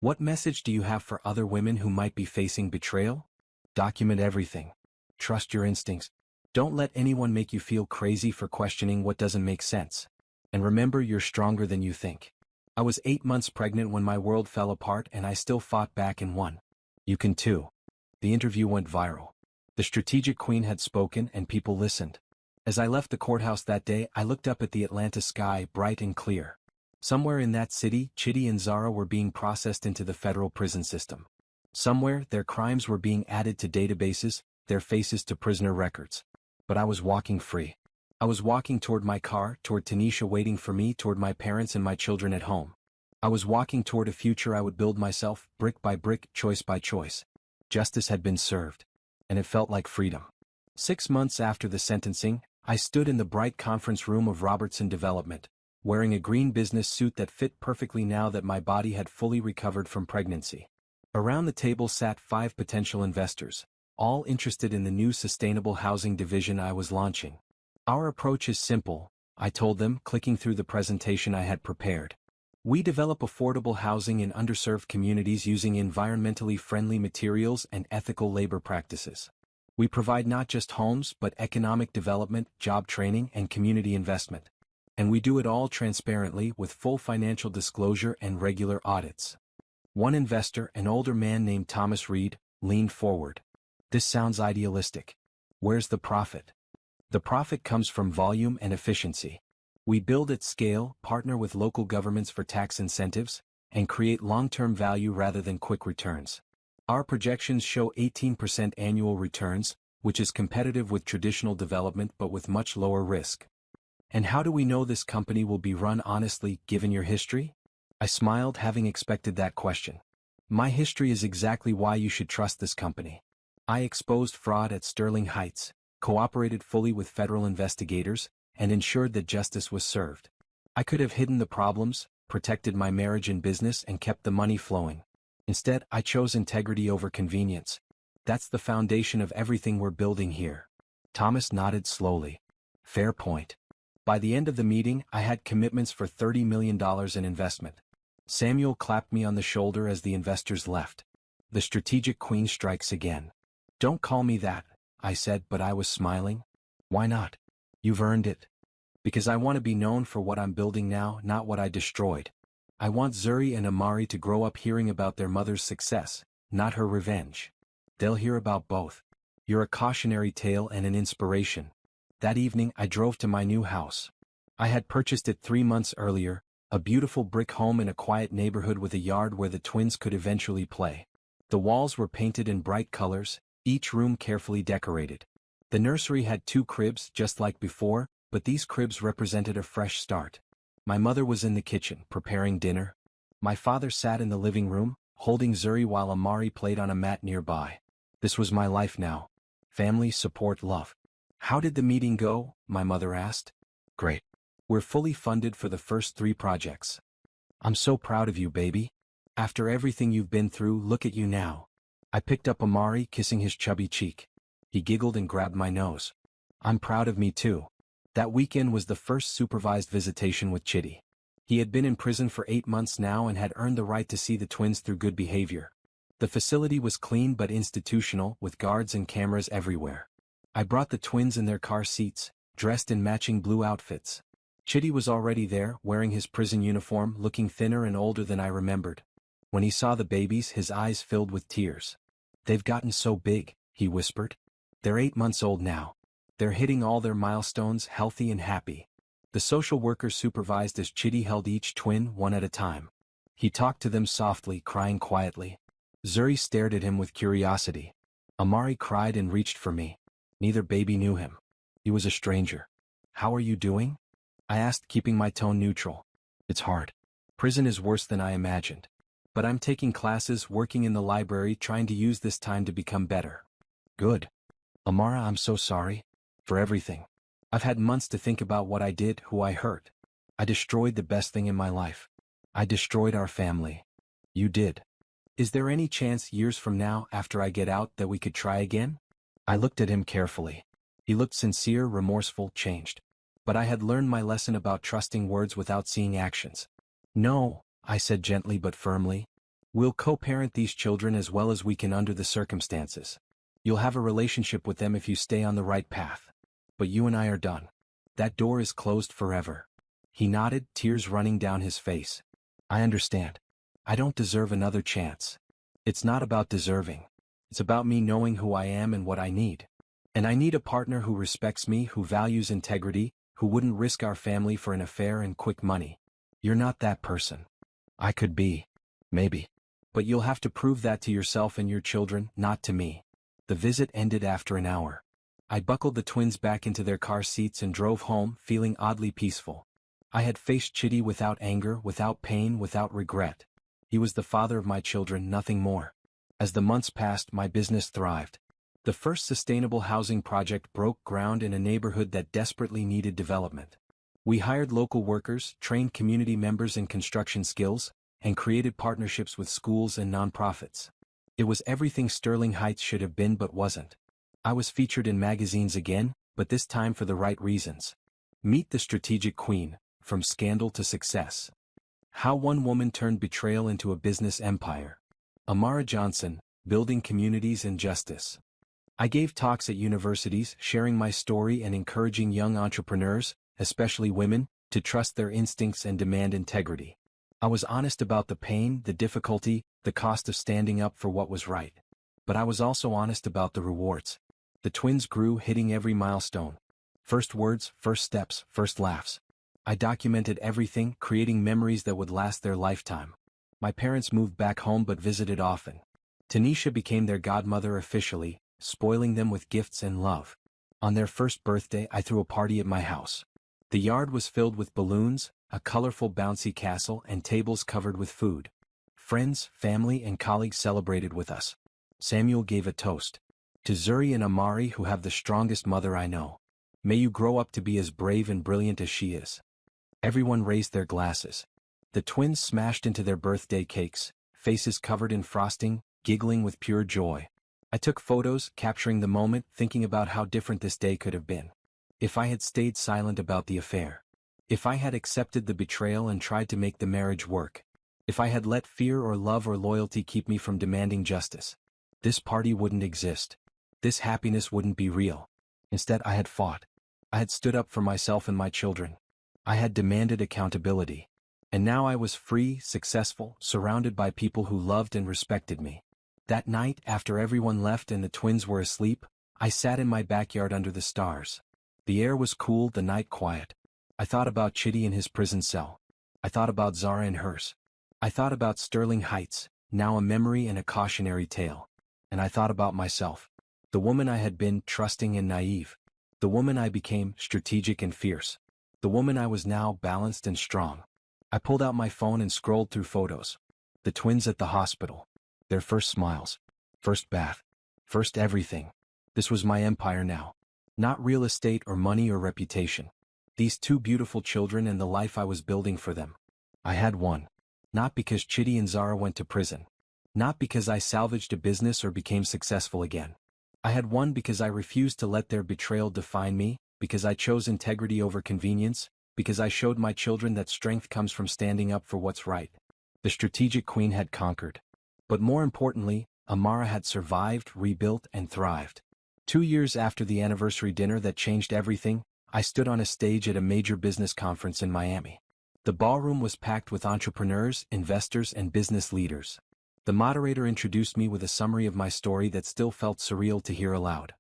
What message do you have for other women who might be facing betrayal? Document everything. Trust your instincts. Don't let anyone make you feel crazy for questioning what doesn't make sense. And remember, you're stronger than you think. I was 8 months pregnant when my world fell apart and I still fought back and won. You can too. The interview went viral. The strategic queen had spoken and people listened. As I left the courthouse that day, I looked up at the Atlanta sky, bright and clear. Somewhere in that city, Chitty and Zara were being processed into the federal prison system. Somewhere, their crimes were being added to databases, their faces to prisoner records. But I was walking free. I was walking toward my car, toward Tanisha waiting for me, toward my parents and my children at home. I was walking toward a future I would build myself, brick by brick, choice by choice. Justice had been served. And it felt like freedom. 6 months after the sentencing, I stood in the bright conference room of Robertson Development, wearing a green business suit that fit perfectly now that my body had fully recovered from pregnancy. Around the table sat 5 potential investors, all interested in the new sustainable housing division I was launching. Our approach is simple, I told them, clicking through the presentation I had prepared. We develop affordable housing in underserved communities using environmentally friendly materials and ethical labor practices. We provide not just homes but economic development, job training, and community investment. And we do it all transparently with full financial disclosure and regular audits. One investor, an older man named Thomas Reed, leaned forward. This sounds idealistic. Where's the profit? The profit comes from volume and efficiency. We build at scale, partner with local governments for tax incentives, and create long-term value rather than quick returns. Our projections show 18% annual returns, which is competitive with traditional development but with much lower risk. And how do we know this company will be run honestly, given your history? I smiled, having expected that question. My history is exactly why you should trust this company. I exposed fraud at Sterling Heights, cooperated fully with federal investigators, and ensured that justice was served. I could have hidden the problems, protected my marriage and business, and kept the money flowing. Instead, I chose integrity over convenience. That's the foundation of everything we're building here. Thomas nodded slowly. Fair point. By the end of the meeting, I had commitments for $30 million in investment. Samuel clapped me on the shoulder as the investors left. The strategic queen strikes again. Don't call me that, I said, but I was smiling. Why not? You've earned it. Because I want to be known for what I'm building now, not what I destroyed. I want Zuri and Amari to grow up hearing about their mother's success, not her revenge. They'll hear about both. You're a cautionary tale and an inspiration. That evening I drove to my new house. I had purchased it 3 months earlier, a beautiful brick home in a quiet neighborhood with a yard where the twins could eventually play. The walls were painted in bright colors, each room carefully decorated. The nursery had 2 cribs just like before, but these cribs represented a fresh start. My mother was in the kitchen, preparing dinner. My father sat in the living room, holding Zuri while Amari played on a mat nearby. This was my life now. Family, support, love. How did the meeting go? My mother asked. Great. We're fully funded for the first 3 projects. I'm so proud of you, baby. After everything you've been through, look at you now. I picked up Amari, kissing his chubby cheek. He giggled and grabbed my nose. I'm proud of me too. That weekend was the first supervised visitation with Chitty. He had been in prison for 8 months now and had earned the right to see the twins through good behavior. The facility was clean but institutional, with guards and cameras everywhere. I brought the twins in their car seats, dressed in matching blue outfits. Chitty was already there, wearing his prison uniform, looking thinner and older than I remembered. When he saw the babies, his eyes filled with tears. They've gotten so big, he whispered. They're 8 months old now. They're hitting all their milestones, healthy and happy. The social worker supervised as Chitty held each twin one at a time. He talked to them softly, crying quietly. Zuri stared at him with curiosity. Amari cried and reached for me. Neither baby knew him. He was a stranger. How are you doing? I asked, keeping my tone neutral. It's hard. Prison is worse than I imagined. But I'm taking classes, working in the library, trying to use this time to become better. Good. Amara, I'm so sorry. For everything. I've had months to think about what I did, who I hurt. I destroyed the best thing in my life. I destroyed our family. You did. Is there any chance years from now, after I get out, that we could try again? I looked at him carefully. He looked sincere, remorseful, changed. But I had learned my lesson about trusting words without seeing actions. No, I said gently but firmly. We'll co-parent these children as well as we can under the circumstances. You'll have a relationship with them if you stay on the right path. But you and I are done. That door is closed forever. He nodded, tears running down his face. I understand. I don't deserve another chance. It's not about deserving. It's about me knowing who I am and what I need. And I need a partner who respects me, who values integrity, who wouldn't risk our family for an affair and quick money. You're not that person. I could be. Maybe. But you'll have to prove that to yourself and your children, not to me. The visit ended after an hour. I buckled the twins back into their car seats and drove home, feeling oddly peaceful. I had faced Chitty without anger, without pain, without regret. He was the father of my children, nothing more. As the months passed, my business thrived. The first sustainable housing project broke ground in a neighborhood that desperately needed development. We hired local workers, trained community members in construction skills, and created partnerships with schools and nonprofits. It was everything Sterling Heights should have been but wasn't. I was featured in magazines again, but this time for the right reasons. Meet the strategic queen, from scandal to success. How one woman turned betrayal into a business empire. Amara Johnson, building communities and justice. I gave talks at universities, sharing my story and encouraging young entrepreneurs, especially women, to trust their instincts and demand integrity. I was honest about the pain, the difficulty, the cost of standing up for what was right. But I was also honest about the rewards. The twins grew, hitting every milestone. First words, first steps, first laughs. I documented everything, creating memories that would last their lifetime. My parents moved back home but visited often. Tanisha became their godmother officially, spoiling them with gifts and love. On their first birthday, I threw a party at my house. The yard was filled with balloons, a colorful bouncy castle, and tables covered with food. Friends, family, and colleagues celebrated with us. Samuel gave a toast. To Zuri and Amari, who have the strongest mother I know. May you grow up to be as brave and brilliant as she is. Everyone raised their glasses. The twins smashed into their birthday cakes, faces covered in frosting, giggling with pure joy. I took photos, capturing the moment, thinking about how different this day could have been. If I had stayed silent about the affair. If I had accepted the betrayal and tried to make the marriage work. If I had let fear or love or loyalty keep me from demanding justice. This party wouldn't exist. This happiness wouldn't be real. Instead, I had fought. I had stood up for myself and my children. I had demanded accountability. And now I was free, successful, surrounded by people who loved and respected me. That night, after everyone left and the twins were asleep, I sat in my backyard under the stars. The air was cool, the night quiet. I thought about Chitty in his prison cell. I thought about Zara and hers. I thought about Sterling Heights, now a memory and a cautionary tale. And I thought about myself. The woman I had been, trusting and naive. The woman I became, strategic and fierce. The woman I was now, balanced and strong. I pulled out my phone and scrolled through photos. The twins at the hospital. Their first smiles. First bath. First everything. This was my empire now. Not real estate or money or reputation. These two beautiful children and the life I was building for them. I had one. Not because Chitty and Zara went to prison. Not because I salvaged a business or became successful again. I had one because I refused to let their betrayal define me, because I chose integrity over convenience, because I showed my children that strength comes from standing up for what's right. The strategic queen had conquered. But more importantly, Amara had survived, rebuilt, and thrived. 2 years after the anniversary dinner that changed everything, I stood on a stage at a major business conference in Miami. The ballroom was packed with entrepreneurs, investors, and business leaders. The moderator introduced me with a summary of my story that still felt surreal to hear aloud.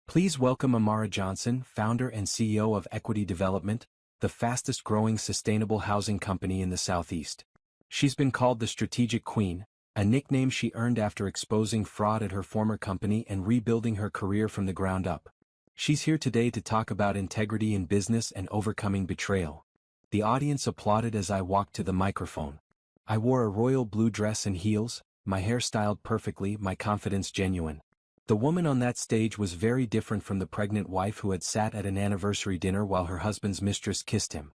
Please welcome Amara Johnson, founder and CEO of Equity Development, the fastest-growing sustainable housing company in the Southeast. She's been called the Strategic Queen, a nickname she earned after exposing fraud at her former company and rebuilding her career from the ground up. She's here today to talk about integrity in business and overcoming betrayal. The audience applauded as I walked to the microphone. I wore a royal blue dress and heels, my hair styled perfectly, my confidence genuine. The woman on that stage was very different from the pregnant wife who had sat at an anniversary dinner while her husband's mistress kissed him.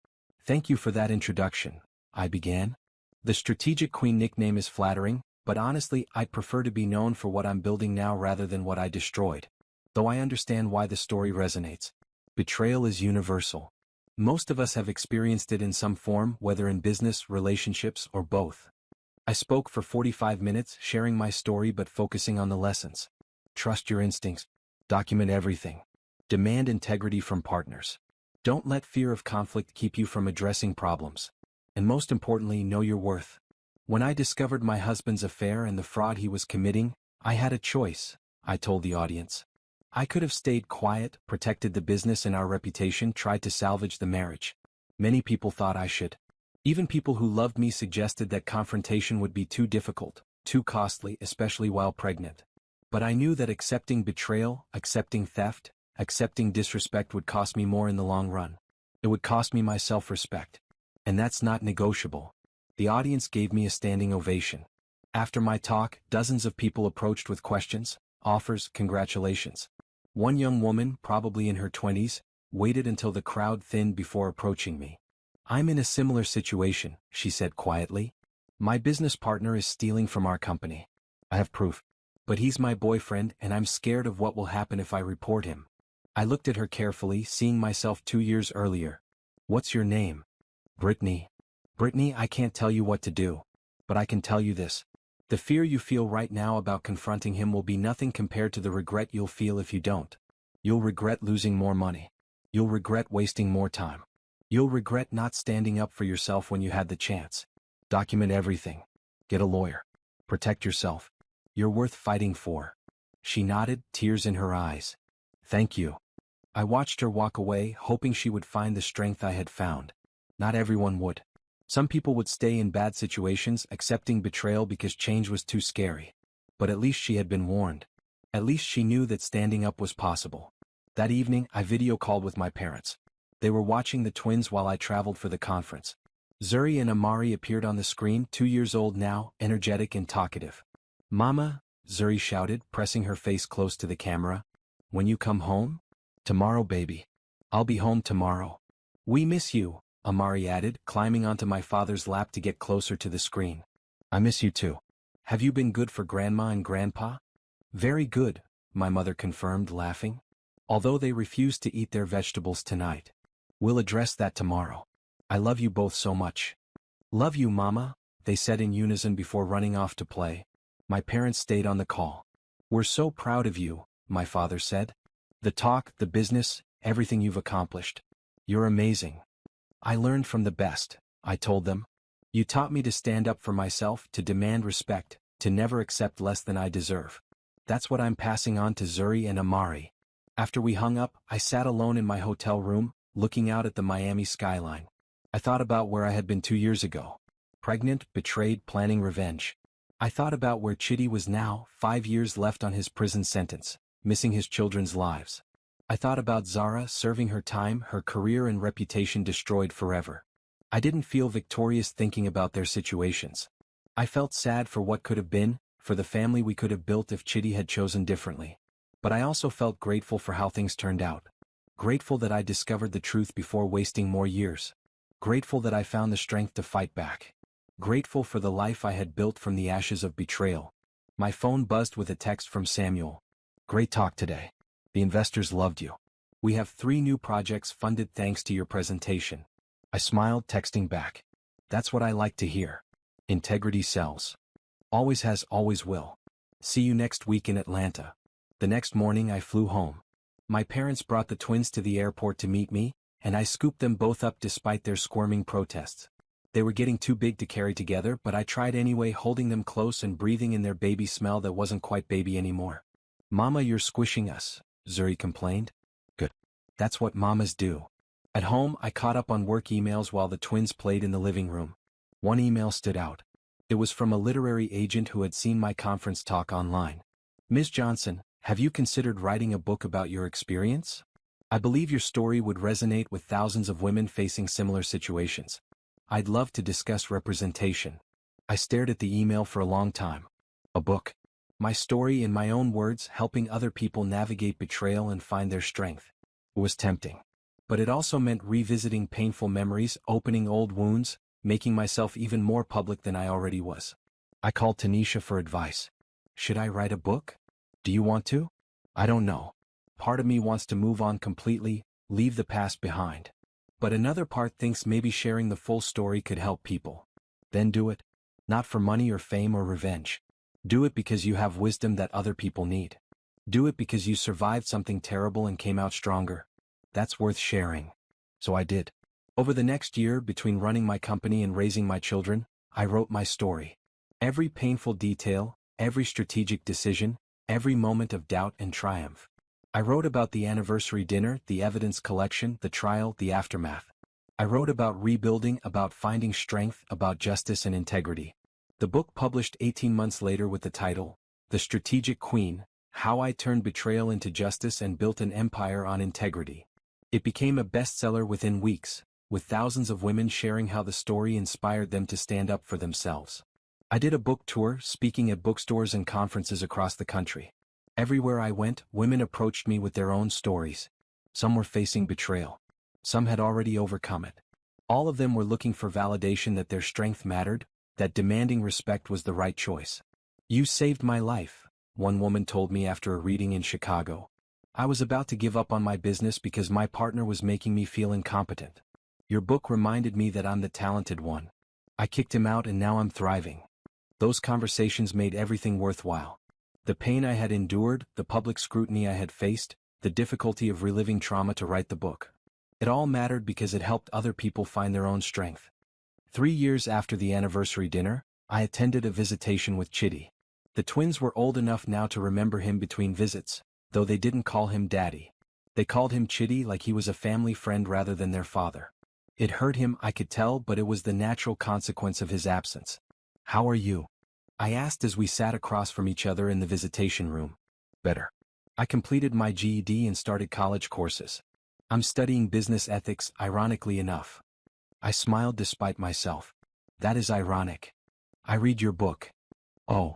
Thank you for that introduction, I began. The Strategic Queen nickname is flattering, but honestly, I'd prefer to be known for what I'm building now rather than what I destroyed. Though I understand why the story resonates. Betrayal is universal. Most of us have experienced it in some form, whether in business, relationships, or both. I spoke for 45 minutes, sharing my story but focusing on the lessons. Trust your instincts. Document everything. Demand integrity from partners. Don't let fear of conflict keep you from addressing problems. And most importantly, know your worth. When I discovered my husband's affair and the fraud he was committing, I had a choice, I told the audience. I could have stayed quiet, protected the business and our reputation, tried to salvage the marriage. Many people thought I should. Even people who loved me suggested that confrontation would be too difficult, too costly, especially while pregnant. But I knew that accepting betrayal, accepting theft, accepting disrespect would cost me more in the long run. It would cost me my self-respect. And that's not negotiable. The audience gave me a standing ovation. After my talk, dozens of people approached with questions, offers, congratulations. One young woman, probably in her 20s, waited until the crowd thinned before approaching me. I'm in a similar situation, she said quietly. My business partner is stealing from our company. I have proof. But he's my boyfriend and I'm scared of what will happen if I report him. I looked at her carefully, seeing myself 2 years earlier. What's your name? Brittany. Brittany, I can't tell you what to do. But I can tell you this. The fear you feel right now about confronting him will be nothing compared to the regret you'll feel if you don't. You'll regret losing more money. You'll regret wasting more time. You'll regret not standing up for yourself when you had the chance. Document everything. Get a lawyer. Protect yourself. You're worth fighting for. She nodded, tears in her eyes. Thank you. I watched her walk away, hoping she would find the strength I had found. Not everyone would. Some people would stay in bad situations, accepting betrayal because change was too scary. But at least she had been warned. At least she knew that standing up was possible. That evening, I video called with my parents. They were watching the twins while I traveled for the conference. Zuri and Amari appeared on the screen, 2 years old now, energetic and talkative. Mama, Zuri shouted, pressing her face close to the camera. When you come home? Tomorrow, baby. I'll be home tomorrow. We miss you, Amari added, climbing onto my father's lap to get closer to the screen. I miss you too. Have you been good for Grandma and Grandpa? Very good, my mother confirmed, laughing. Although they refused to eat their vegetables tonight. We'll address that tomorrow. I love you both so much. Love you, Mama, they said in unison before running off to play. My parents stayed on the call. We're so proud of you, my father said. The talk, the business, everything you've accomplished. You're amazing. I learned from the best, I told them. You taught me to stand up for myself, to demand respect, to never accept less than I deserve. That's what I'm passing on to Zuri and Amari. After we hung up, I sat alone in my hotel room, looking out at the Miami skyline. I thought about where I had been 2 years ago. Pregnant, betrayed, planning revenge. I thought about where Chidi was now, 5 years left on his prison sentence, missing his children's lives. I thought about Zara serving her time, her career and reputation destroyed forever. I didn't feel victorious thinking about their situations. I felt sad for what could have been, for the family we could have built if Chidi had chosen differently. But I also felt grateful for how things turned out. Grateful that I discovered the truth before wasting more years. Grateful that I found the strength to fight back. Grateful for the life I had built from the ashes of betrayal. My phone buzzed with a text from Samuel. Great talk today. The investors loved you. We have 3 new projects funded thanks to your presentation. I smiled, texting back. That's what I like to hear. Integrity sells. Always has, always will. See you next week in Atlanta. The next morning I flew home. My parents brought the twins to the airport to meet me, and I scooped them both up despite their squirming protests. They were getting too big to carry together, but I tried anyway, holding them close and breathing in their baby smell that wasn't quite baby anymore. Mama, you're squishing us, Zuri complained. Good. That's what mamas do. At home, I caught up on work emails while the twins played in the living room. One email stood out. It was from a literary agent who had seen my conference talk online. Ms. Johnson, have you considered writing a book about your experience? I believe your story would resonate with thousands of women facing similar situations. I'd love to discuss representation. I stared at the email for a long time. A book. My story in my own words, helping other people navigate betrayal and find their strength. It was tempting. But it also meant revisiting painful memories, opening old wounds, making myself even more public than I already was. I called Tanisha for advice. Should I write a book? Do you want to? I don't know. Part of me wants to move on completely, leave the past behind. But another part thinks maybe sharing the full story could help people. Then do it. Not for money or fame or revenge. Do it because you have wisdom that other people need. Do it because you survived something terrible and came out stronger. That's worth sharing. So I did. Over the next year, between running my company and raising my children, I wrote my story. Every painful detail, every strategic decision, every moment of doubt and triumph. I wrote about the anniversary dinner, the evidence collection, the trial, the aftermath. I wrote about rebuilding, about finding strength, about justice and integrity. The book published 18 months later with the title, The Strategic Queen, How I Turned Betrayal into Justice and Built an Empire on Integrity. It became a bestseller within weeks, with thousands of women sharing how the story inspired them to stand up for themselves. I did a book tour, speaking at bookstores and conferences across the country. Everywhere I went, women approached me with their own stories. Some were facing betrayal. Some had already overcome it. All of them were looking for validation that their strength mattered, that demanding respect was the right choice. You saved my life, one woman told me after a reading in Chicago. I was about to give up on my business because my partner was making me feel incompetent. Your book reminded me that I'm the talented one. I kicked him out and now I'm thriving. Those conversations made everything worthwhile. The pain I had endured, the public scrutiny I had faced, the difficulty of reliving trauma to write the book. It all mattered because it helped other people find their own strength. 3 years after the anniversary dinner, I attended a visitation with Chitty. The twins were old enough now to remember him between visits, though they didn't call him Daddy. They called him Chitty like he was a family friend rather than their father. It hurt him, I could tell, but it was the natural consequence of his absence. "How are you?" I asked as we sat across from each other in the visitation room. "Better. I completed my GED and started college courses. I'm studying business ethics, ironically enough." I smiled despite myself. "That is ironic. I read your book." "Oh.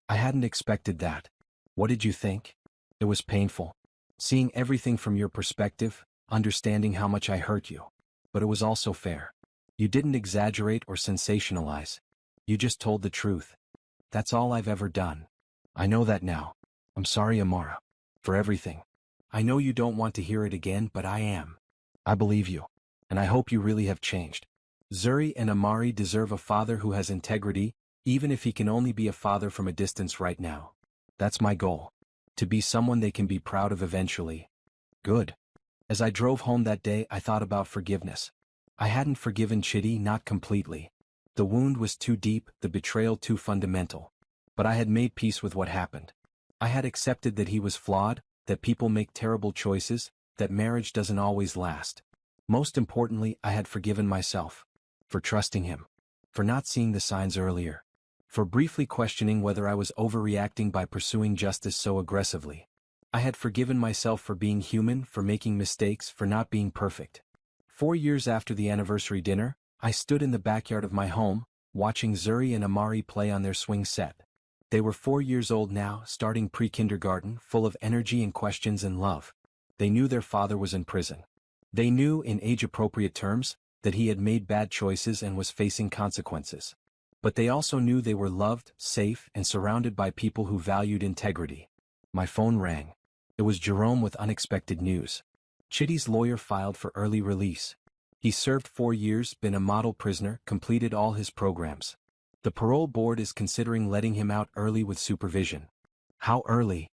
I hadn't expected that. What did you think?" "It was painful. Seeing everything from your perspective, understanding how much I hurt you. But it was also fair. You didn't exaggerate or sensationalize. You just told the truth. That's all I've ever done. I know that now. I'm sorry, Amara. For everything. I know you don't want to hear it again, but I am. I believe you. And I hope you really have changed. Zuri and Amari deserve a father who has integrity, even if he can only be a father from a distance right now. That's my goal. To be someone they can be proud of eventually." "Good." As I drove home that day, I thought about forgiveness. I hadn't forgiven Chitty, not completely. The wound was too deep, the betrayal too fundamental. But I had made peace with what happened. I had accepted that he was flawed, that people make terrible choices, that marriage doesn't always last. Most importantly, I had forgiven myself. For trusting him. For not seeing the signs earlier. For briefly questioning whether I was overreacting by pursuing justice so aggressively. I had forgiven myself for being human, for making mistakes, for not being perfect. 4 years after the anniversary dinner, I stood in the backyard of my home, watching Zuri and Amari play on their swing set. They were 4 years old now, starting pre-kindergarten, full of energy and questions and love. They knew their father was in prison. They knew, in age-appropriate terms, that he had made bad choices and was facing consequences. But they also knew they were loved, safe, and surrounded by people who valued integrity. My phone rang. It was Jerome with unexpected news. Chitty's lawyer filed for early release. He served 4 years, been a model prisoner, completed all his programs. The parole board is considering letting him out early with supervision. How early?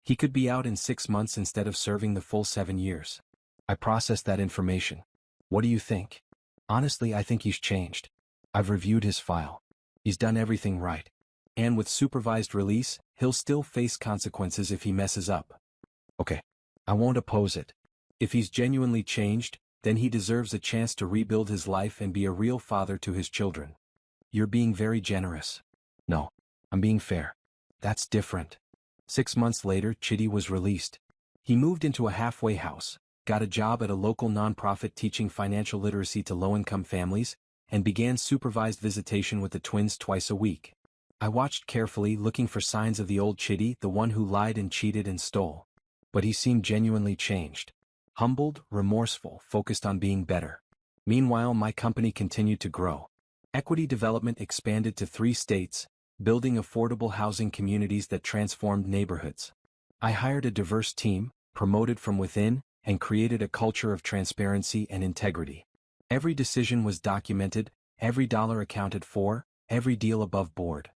He could be out in 6 months instead of serving the full 7 years. I processed that information. What do you think? Honestly, I think he's changed. I've reviewed his file. He's done everything right. And with supervised release, he'll still face consequences if he messes up. Okay. I won't oppose it. If he's genuinely changed, then he deserves a chance to rebuild his life and be a real father to his children. You're being very generous. No, I'm being fair. That's different. 6 months later, Chitty was released. He moved into a halfway house, got a job at a local nonprofit teaching financial literacy to low-income families, and began supervised visitation with the twins twice a week. I watched carefully, looking for signs of the old Chitty, the one who lied and cheated and stole. But he seemed genuinely changed. Humbled, remorseful, focused on being better. Meanwhile, my company continued to grow. Equity development expanded to 3 states, building affordable housing communities that transformed neighborhoods. I hired a diverse team, promoted from within, and created a culture of transparency and integrity. Every decision was documented, every dollar accounted for, every deal above board.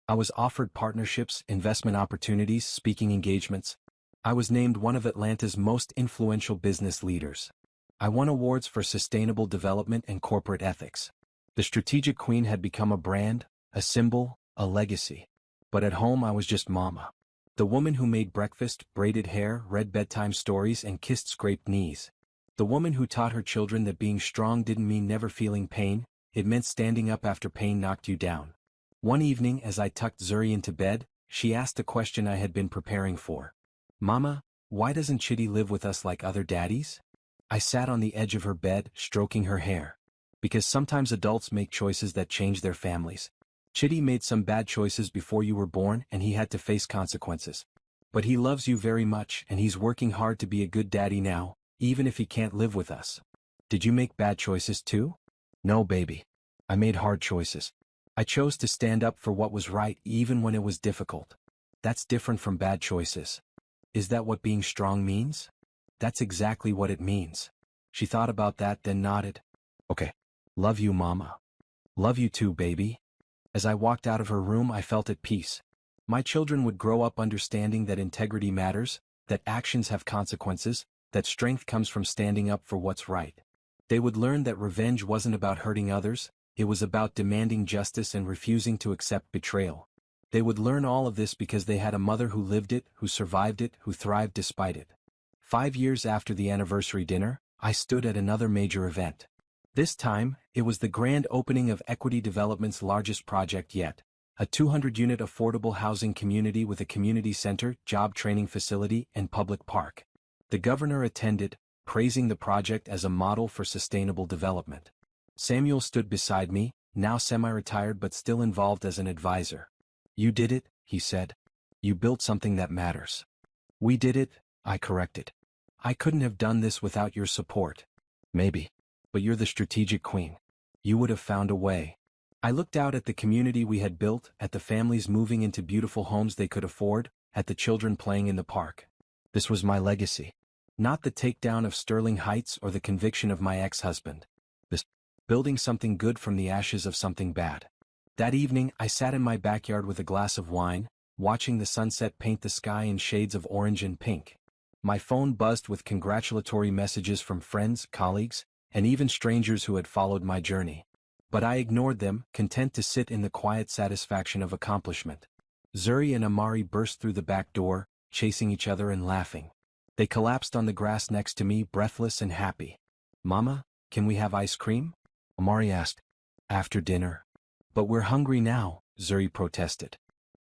I was offered partnerships, investment opportunities, speaking engagements. I was named one of Atlanta's most influential business leaders. I won awards for sustainable development and corporate ethics. The strategic queen had become a brand, a symbol, a legacy. But at home I was just Mama. The woman who made breakfast, braided hair, read bedtime stories, and kissed scraped knees. The woman who taught her children that being strong didn't mean never feeling pain, it meant standing up after pain knocked you down. One evening, as I tucked Zuri into bed, she asked a question I had been preparing for. "Mama, why doesn't Chitty live with us like other daddies?" I sat on the edge of her bed, stroking her hair. Because sometimes adults make choices that change their families. Chitty made some bad choices before you were born and he had to face consequences. But he loves you very much and he's working hard to be a good daddy now, even if he can't live with us. Did you make bad choices too? No, baby. I made hard choices. I chose to stand up for what was right even when it was difficult. That's different from bad choices. Is that what being strong means? That's exactly what it means. She thought about that, then nodded. Okay. Love you, Mama. Love you too, baby. As I walked out of her room, I felt at peace. My children would grow up understanding that integrity matters, that actions have consequences, that strength comes from standing up for what's right. They would learn that revenge wasn't about hurting others, it was about demanding justice and refusing to accept betrayal. They would learn all of this because they had a mother who lived it, who survived it, who thrived despite it. 5 years after the anniversary dinner, I stood at another major event. This time, it was the grand opening of Equity Development's largest project yet, a 200-unit affordable housing community with a community center, job training facility, and public park. The governor attended, praising the project as a model for sustainable development. Samuel stood beside me, now semi-retired but still involved as an advisor. "You did it," he said. "You built something that matters." "We did it," I corrected. "I couldn't have done this without your support." "Maybe. But you're the strategic queen. You would have found a way." I looked out at the community we had built, at the families moving into beautiful homes they could afford, at the children playing in the park. This was my legacy. Not the takedown of Sterling Heights or the conviction of my ex-husband. This building something good from the ashes of something bad. That evening, I sat in my backyard with a glass of wine, watching the sunset paint the sky in shades of orange and pink. My phone buzzed with congratulatory messages from friends, colleagues, and even strangers who had followed my journey. But I ignored them, content to sit in the quiet satisfaction of accomplishment. Zuri and Amari burst through the back door, chasing each other and laughing. They collapsed on the grass next to me, breathless and happy. "Mama, can we have ice cream?" Amari asked. "After dinner." "But we're hungry now," Zuri protested.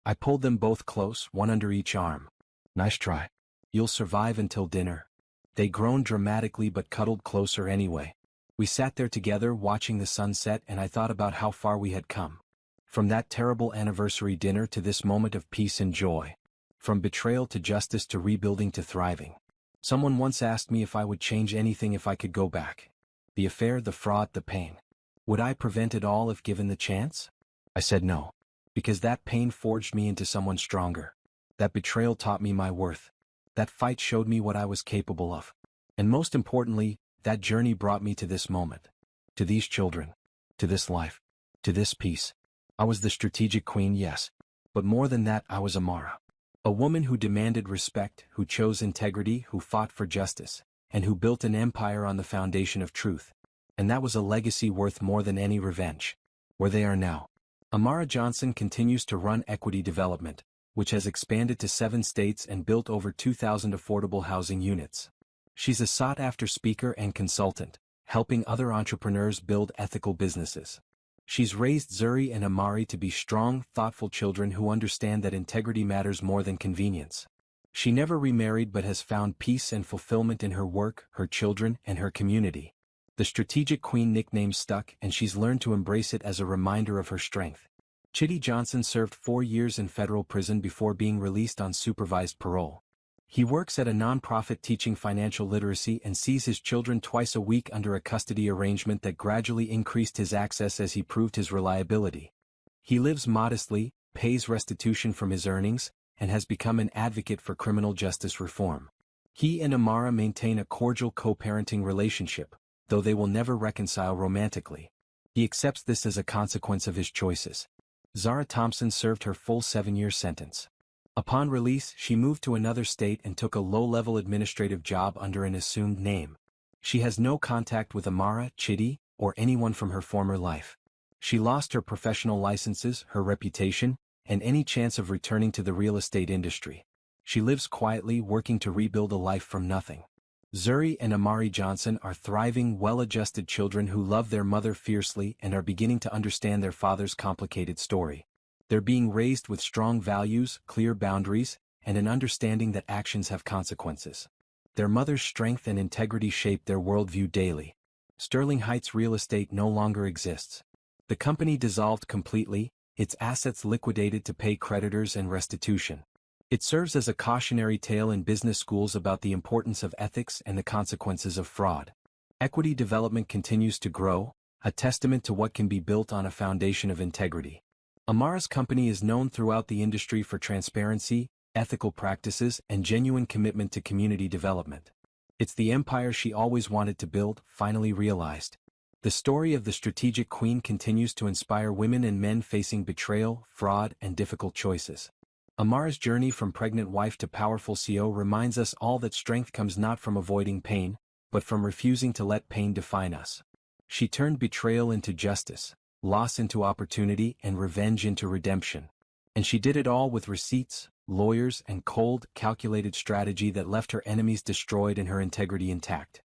I pulled them both close, one under each arm. "Nice try. You'll survive until dinner." They groaned dramatically but cuddled closer anyway. We sat there together watching the sunset, and I thought about how far we had come. From that terrible anniversary dinner to this moment of peace and joy. From betrayal to justice to rebuilding to thriving. Someone once asked me if I would change anything if I could go back. The affair, the fraud, the pain. Would I prevent it all if given the chance? I said no. Because that pain forged me into someone stronger. That betrayal taught me my worth. That fight showed me what I was capable of. And most importantly, that journey brought me to this moment. To these children. To this life. To this peace. I was the strategic queen, yes. But more than that, I was Amara. A woman who demanded respect, who chose integrity, who fought for justice, and who built an empire on the foundation of truth. And that was a legacy worth more than any revenge. Where they are now. Amara Johnson continues to run Equity Development, which has expanded to 7 states and built over 2,000 affordable housing units. She's a sought-after speaker and consultant, helping other entrepreneurs build ethical businesses. She's raised Zuri and Amari to be strong, thoughtful children who understand that integrity matters more than convenience. She never remarried but has found peace and fulfillment in her work, her children, and her community. The strategic queen nickname stuck, and she's learned to embrace it as a reminder of her strength. Chitty Johnson served 4 years in federal prison before being released on supervised parole. He works at a nonprofit teaching financial literacy and sees his children twice a week under a custody arrangement that gradually increased his access as he proved his reliability. He lives modestly, pays restitution from his earnings, and has become an advocate for criminal justice reform. He and Amara maintain a cordial co-parenting relationship, though they will never reconcile romantically. He accepts this as a consequence of his choices. Zara Thompson served her full 7-year sentence. Upon release, she moved to another state and took a low-level administrative job under an assumed name. She has no contact with Amara, Chitty, or anyone from her former life. She lost her professional licenses, her reputation, and any chance of returning to the real estate industry. She lives quietly, working to rebuild a life from nothing. Zuri and Amari Johnson are thriving, well-adjusted children who love their mother fiercely and are beginning to understand their father's complicated story. They're being raised with strong values, clear boundaries, and an understanding that actions have consequences. Their mother's strength and integrity shape their worldview daily. Sterling Heights Real Estate no longer exists. The company dissolved completely, its assets liquidated to pay creditors and restitution. It serves as a cautionary tale in business schools about the importance of ethics and the consequences of fraud. Equity Development continues to grow, a testament to what can be built on a foundation of integrity. Amara's company is known throughout the industry for transparency, ethical practices, and genuine commitment to community development. It's the empire she always wanted to build, finally realized. The story of the strategic queen continues to inspire women and men facing betrayal, fraud, and difficult choices. Amara's journey from pregnant wife to powerful CEO reminds us all that strength comes not from avoiding pain, but from refusing to let pain define us. She turned betrayal into justice, loss into opportunity, and revenge into redemption. And she did it all with receipts, lawyers, and cold, calculated strategy that left her enemies destroyed and her integrity intact.